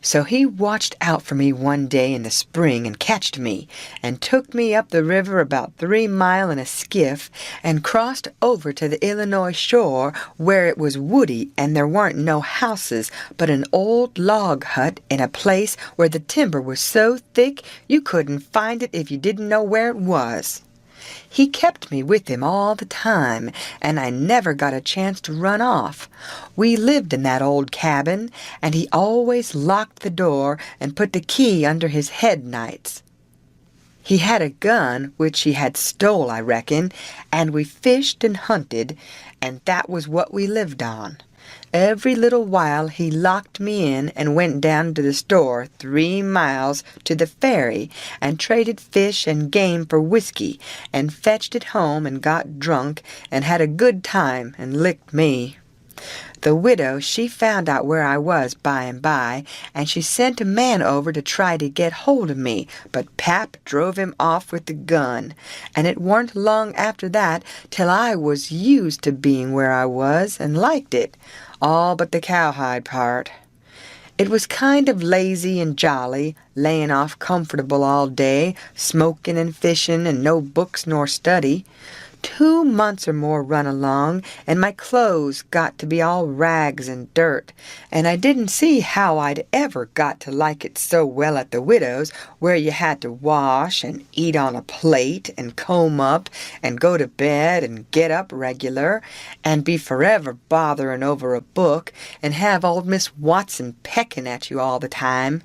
So he watched out for me one day in the spring and catched me, and took me up the river about 3 mile in a skiff, and crossed over to the Illinois shore where it was woody and there weren't no houses but an old log hut in a place where the timber was so thick you couldn't find it if you didn't know where it was. He kept me with him all the time, and I never got a chance to run off. We lived in that old cabin, and he always locked the door and put the key under his head nights. He had a gun, which he had stole, I reckon, and we fished and hunted, and that was what we lived on. Every little while he locked me in and went down to the store 3 miles to the ferry and traded fish and game for whiskey and fetched it home and got drunk and had a good time and licked me. The widow, she found out where I was by and by, and she sent a man over to try to get hold of me, but Pap drove him off with the gun, and it warn't long after that till I was used to being where I was and liked it, all but the cowhide part. It was kind of lazy and jolly, layin' off comfortable all day, smoking and fishing, and no books nor study. 2 months or more run along, and my clothes got to be all rags and dirt, and I didn't see how I'd ever got to like it so well at the widow's, where you had to wash and eat on a plate and comb up and go to bed and get up regular and be forever bothering over a book and have old Miss Watson pecking at you all the time.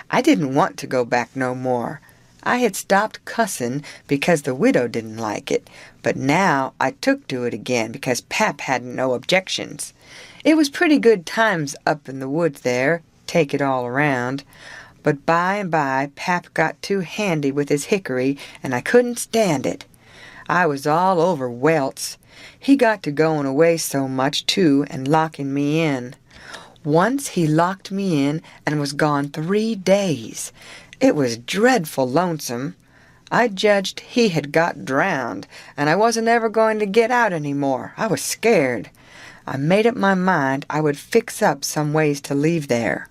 I didn't want to go back no more. I had stopped cussin' because the widow didn't like it, but now I took to it again because Pap hadn't no objections. It was pretty good times up in the woods there, take it all around. But by and by Pap got too handy with his hickory, and I couldn't stand it. I was all over welts. He got to going away so much, too, and locking me in. Once he locked me in and was gone 3 days. It was dreadful lonesome. I judged he had got drowned, and I wasn't ever going to get out any more. I was scared. I made up my mind I would fix up some ways to leave there.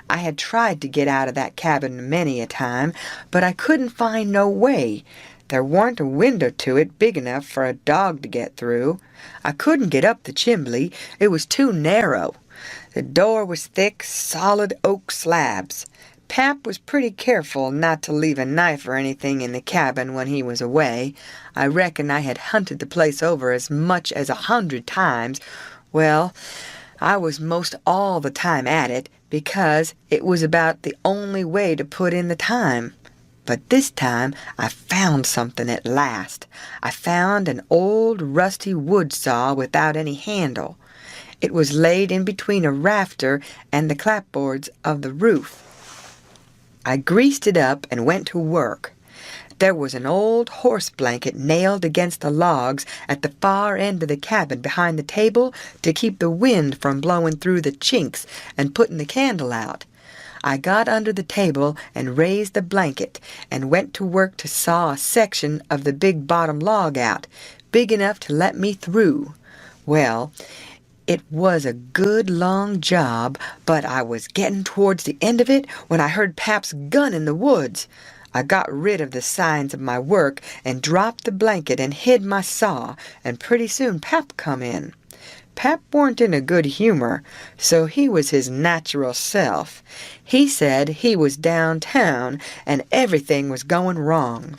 I had tried to get out of that cabin many a time, but I couldn't find no way. There warn't a window to it big enough for a dog to get through. I couldn't get up the chimbley. It was too narrow. The door was thick, solid oak slabs. Pap was pretty careful not to leave a knife or anything in the cabin when he was away. I reckon I had hunted the place over as much as 100 times. Well, I was most all the time at it, because it was about the only way to put in the time. But this time I found something at last. I found an old rusty wood saw without any handle. It was laid in between a rafter and the clapboards of the roof. I greased it up and went to work. There was an old horse blanket nailed against the logs at the far end of the cabin behind the table to keep the wind from blowing through the chinks and putting the candle out. I got under the table and raised the blanket and went to work to saw a section of the big bottom log out, big enough to let me through. Well, it was a good long job, but I was getting towards the end of it when I heard Pap's gun in the woods. I got rid of the signs of my work and dropped the blanket and hid my saw, and pretty soon Pap come in. Pap warn't in a good humor, so he was his natural self. He said he was downtown and everything was going wrong.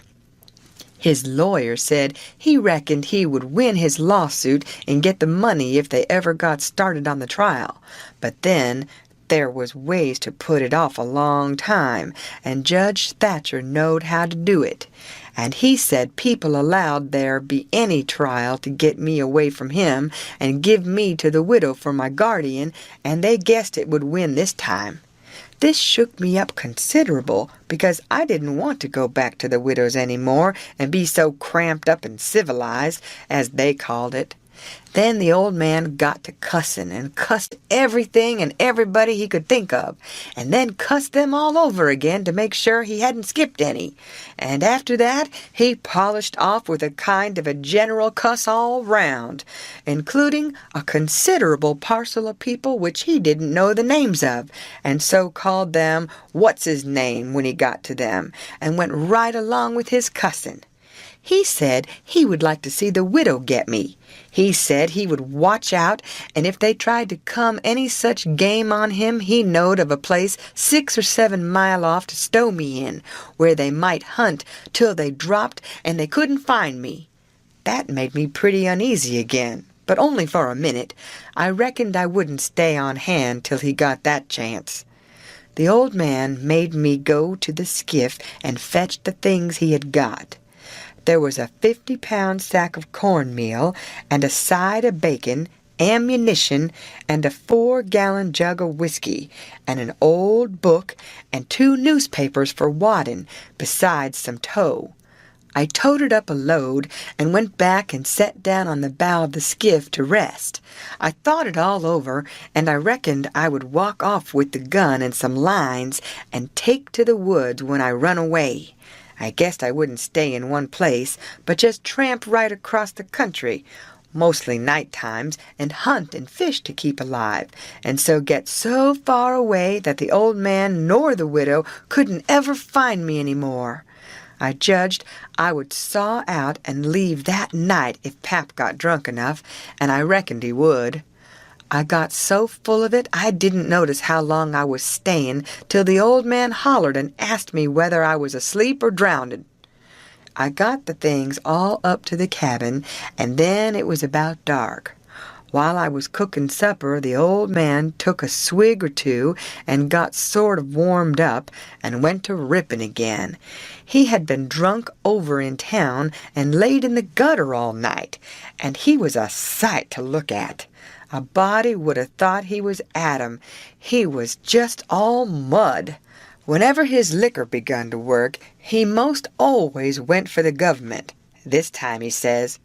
His lawyer said he reckoned he would win his lawsuit and get the money if they ever got started on the trial. But then there was ways to put it off a long time, and Judge Thatcher knowed how to do it. And he said people allowed there be any trial to get me away from him and give me to the widow for my guardian, and they guessed it would win this time. This shook me up considerable, because I didn't want to go back to the widow's any more and be so cramped up and civilized, as they called it. Then the old man got to cussin' and cussed everything and everybody he could think of, and then cussed them all over again to make sure he hadn't skipped any. And after that he polished off with a kind of a general cuss all round, including a considerable parcel of people which he didn't know the names of, and so called them what's-his-name when he got to them, and went right along with his cussin'. He said he would like to see the widow get me. He said he would watch out, and if they tried to come any such game on him, he knowed of a place 6 or 7 mile off to stow me in, where they might hunt till they dropped and they couldn't find me. That made me pretty uneasy again, but only for a minute. I reckoned I wouldn't stay on hand till he got that chance. The old man made me go to the skiff and fetch the things he had got. There was a 50-pound sack of cornmeal and a side of bacon, ammunition, and a 4-gallon jug of whiskey, and an old book, and 2 newspapers for wadding, besides some tow. I toted up a load and went back and sat down on the bow of the skiff to rest. I thought it all over, and I reckoned I would walk off with the gun and some lines and take to the woods when I run away. I guessed I wouldn't stay in one place, but just tramp right across the country, mostly night times, and hunt and fish to keep alive, and so get so far away that the old man nor the widow couldn't ever find me any more. I judged I would saw out and leave that night if Pap got drunk enough, and I reckoned he would. I got so full of it I didn't notice how long I was staying till the old man hollered and asked me whether I was asleep or drownded. I got the things all up to the cabin, and then it was about dark. While I was cooking supper, the old man took a swig or two and got sort of warmed up and went to ripping again. He had been drunk over in town and laid in the gutter all night, and he was a sight to look at. A body would have thought he was Adam. He was just all mud. Whenever his liquor begun to work, he most always went for the government. This time he says,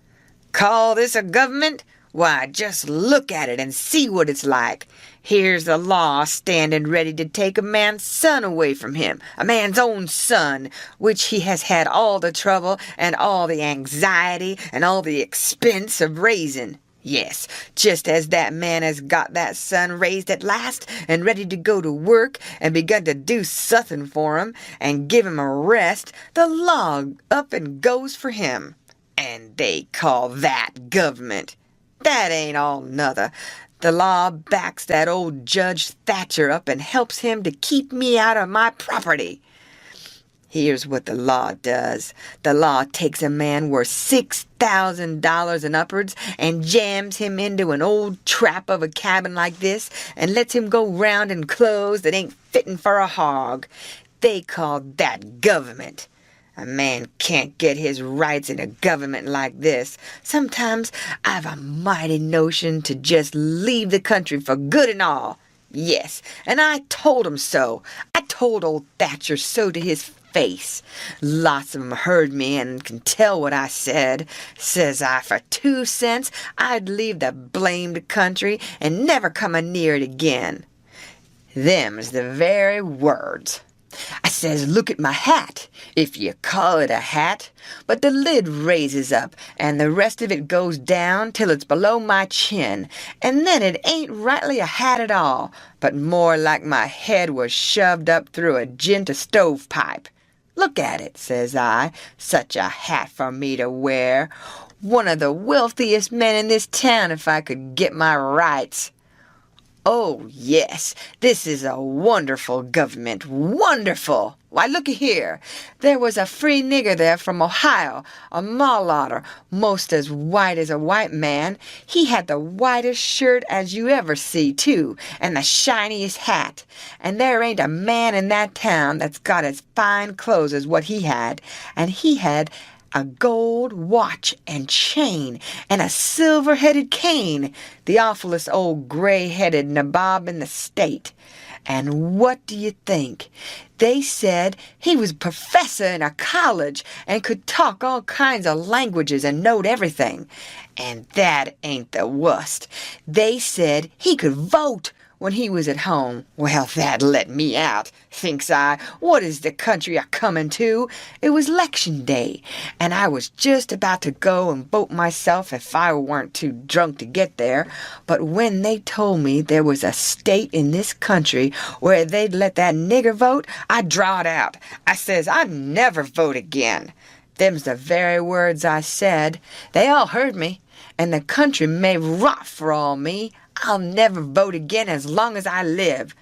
"Call this a government? Why, just look at it and see what it's like. Here's the law standing ready to take a man's son away from him, a man's own son, which he has had all the trouble and all the anxiety and all the expense of raising. Yes, just as that man has got that son raised at last and ready to go to work and begun to do something for him and give him a rest, the law up and goes for him. And they call that government. That ain't all nother. The law backs that old Judge Thatcher up and helps him to keep me out of my property. Here's what the law does. The law takes a man worth $6,000 and upwards and jams him into an old trap of a cabin like this and lets him go round in clothes that ain't fitting for a hog. They call that government. A man can't get his rights in a government like this. Sometimes I've a mighty notion to just leave the country for good and all. Yes, and I told him so. I told old Thatcher so to his face. Lots of 'em heard me and can tell what I said. Says I, for 2 cents, I'd leave the blamed country and never come a near it again. Them's the very words. I says, look at my hat, if you call it a hat, but the lid raises up, and the rest of it goes down till it's below my chin, and then it ain't rightly a hat at all, but more like my head was shoved up through a jint of stovepipe. Look at it, says I, such a hat for me to wear. One of the wealthiest men in this town if I could get my rights. Oh, yes, this is a wonderful government, wonderful. Why, looky here. There was a free nigger there from Ohio, a mulatto, most as white as a white man. He had the whitest shirt as you ever see, too, and the shiniest hat. And there ain't a man in that town that's got as fine clothes as what he had. And he had a gold watch and chain, and a silver-headed cane, the awfulest old gray-headed nabob in the state. And what do you think? They said he was a professor in a college and could talk all kinds of languages and knowed everything. And that ain't the worst. They said he could vote when he was at home. Well, that let me out. Thinks I, what is the country a-comin' to? It was 'lection day, and I was just about to go and vote myself if I weren't too drunk to get there. But when they told me there was a state in this country where they'd let that nigger vote, I drawed out. I says, I'd never vote again. Them's the very words I said. They all heard me, and the country may rot for all me. I'll never vote again as long as I live.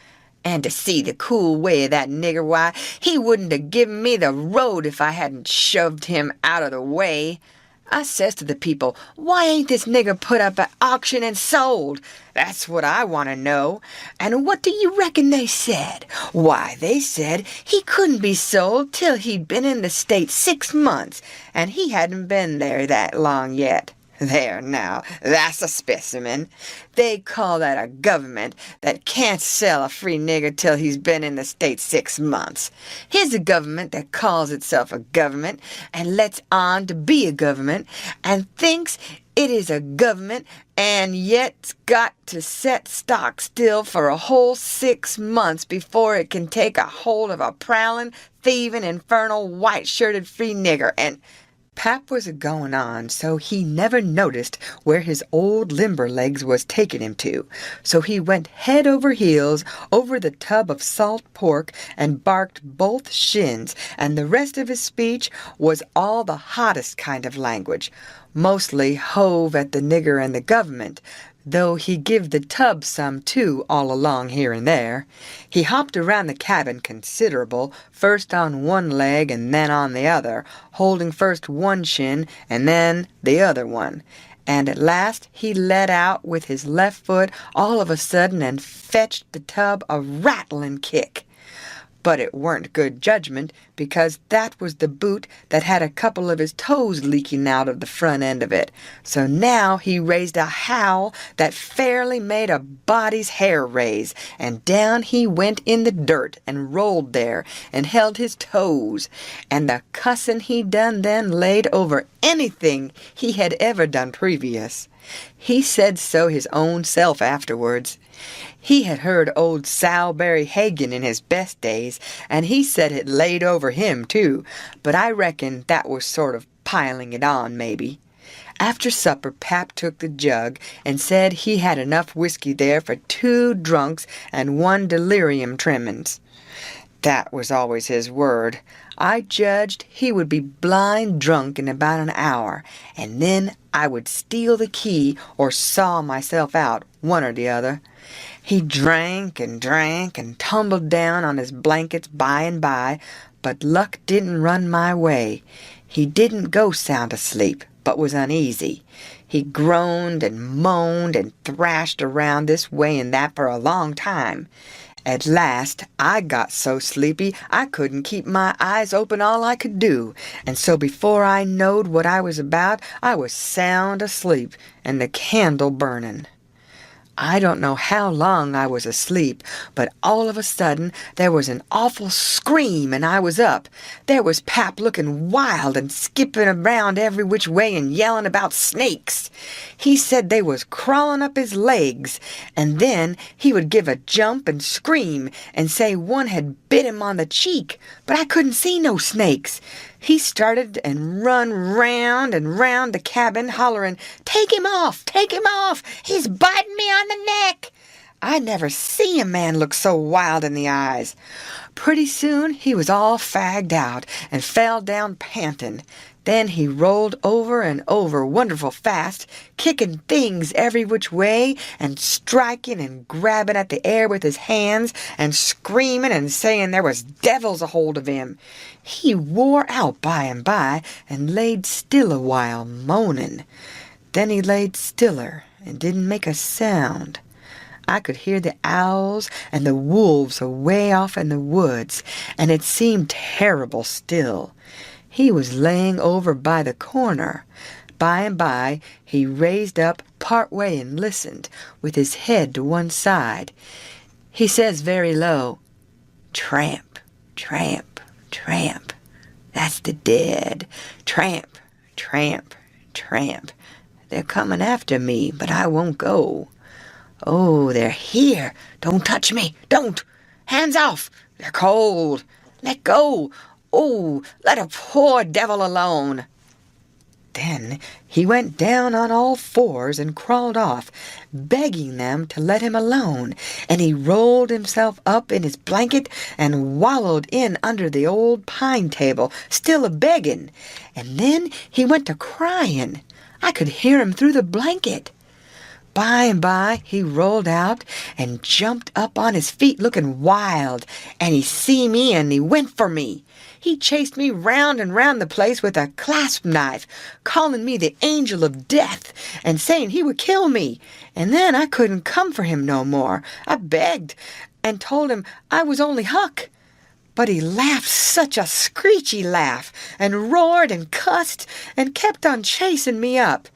And to see the cool way of that nigger, why, he wouldn't have given me the road if I hadn't shoved him out of the way. I says to the people, why ain't this nigger put up at auction and sold? That's what I want to know. And what do you reckon they said? Why, they said he couldn't be sold till he'd been in the state 6 months, and he hadn't been there that long yet. There now, that's a specimen. They call that a government that can't sell a free nigger till he's been in the state 6 months. Here's a government that calls itself a government and lets on to be a government and thinks it is a government and yet's got to set stock still for a whole 6 months before it can take a hold of a prowling, thieving, infernal, white-shirted free nigger and... Pap was a-goin' on, so he never noticed where his old limber legs was taking him to. So he went head over heels over the tub of salt pork and barked both shins, and the rest of his speech was all the hottest kind of language, mostly hove at the nigger and the government, though he give the tub some too all along here and there. He hopped around the cabin considerable, first on one leg and then on the other, holding first one shin and then the other one. And at last he let out with his left foot all of a sudden and fetched the tub a rattling kick. But it weren't good judgment, because that was the boot that had a couple of his toes leaking out of the front end of it. So now he raised a howl that fairly made a body's hair raise, and down he went in the dirt and rolled there and held his toes, and the cussin' he done then laid over anything he had ever done previous. He said so his own self afterwards. He had heard old Sowberry Hagan in his best days, and he said it laid over him, too, but I reckon that was sort of piling it on, maybe. After supper, Pap took the jug and said he had enough whiskey there for 2 drunks and 1 delirium tremens. That was always his word. I judged he would be blind drunk in about an hour, and then I would steal the key or saw myself out, one or the other. He drank and tumbled down on his blankets by and by, but luck didn't run my way. He didn't go sound asleep, but was uneasy. He groaned and moaned and thrashed around this way and that for a long time. At last, I got so sleepy I couldn't keep my eyes open all I could do, and so before I knowed what I was about, I was sound asleep and the candle burning. I don't know how long I was asleep, but all of a sudden there was an awful scream and I was up. There was Pap looking wild and skipping around every which way and yelling about snakes. He said they was crawling up his legs, and then he would give a jump and scream and say one had bit him on the cheek, but I couldn't see no snakes. He started and run round and round the cabin, hollering, "Take him off! Take him off! He's biting me on the neck!" I never see a man look so wild in the eyes. Pretty soon he was all fagged out and fell down panting. Then he rolled over and over wonderful fast, kicking things every which way, and striking and grabbing at the air with his hands, and screaming and saying there was devils a hold of him. He wore out by and by, and laid still a while, moaning. Then he laid stiller, and didn't make a sound. I could hear the owls and the wolves away off in the woods, and it seemed terrible still. He was laying over by the corner. By and by he raised up part way and listened, with his head to one side. He says very low, "Tramp, tramp, tramp. That's the dead. Tramp, tramp, tramp. They're coming after me, but I won't go. Oh, they're here. Don't touch me. Don't. Hands off. They're cold. Let go. Oh, let a poor devil alone." Then he went down on all fours and crawled off, begging them to let him alone, and he rolled himself up in his blanket and wallowed in under the old pine table, still a-begging, and then he went to crying. I could hear him through the blanket. By and by he rolled out and jumped up on his feet looking wild, and he see me and he went for me. He chased me round and round the place with a clasp knife, calling me the angel of death, and saying he would kill me. And then I couldn't come for him no more. I begged and told him I was only Huck. But he laughed such a screechy laugh, and roared and cussed, and kept on chasing me up.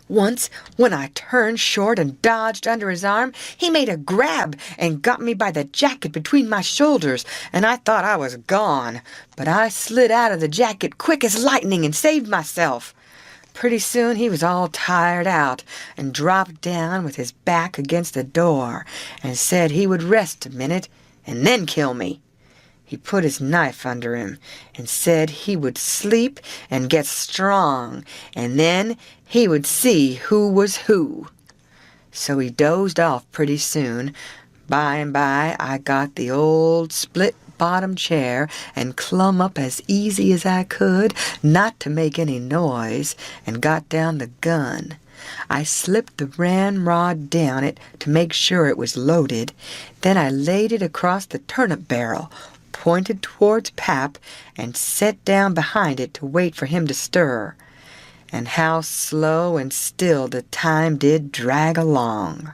Once, when I turned short and dodged under his arm, he made a grab and got me by the jacket between my shoulders, and I thought I was gone. But I slid out of the jacket quick as lightning and saved myself. Pretty soon he was all tired out and dropped down with his back against the door and said he would rest a minute and then kill me. He put his knife under him and said he would sleep and get strong, and then he would see who was who. So he dozed off pretty soon. By and by I got the old split-bottom chair and clumb up as easy as I could, not to make any noise, and got down the gun. I slipped the ramrod down it to make sure it was loaded. Then I laid it across the turnip barrel, pointed towards Pap, and sat down behind it to wait for him to stir. And how slow and still the time did drag along.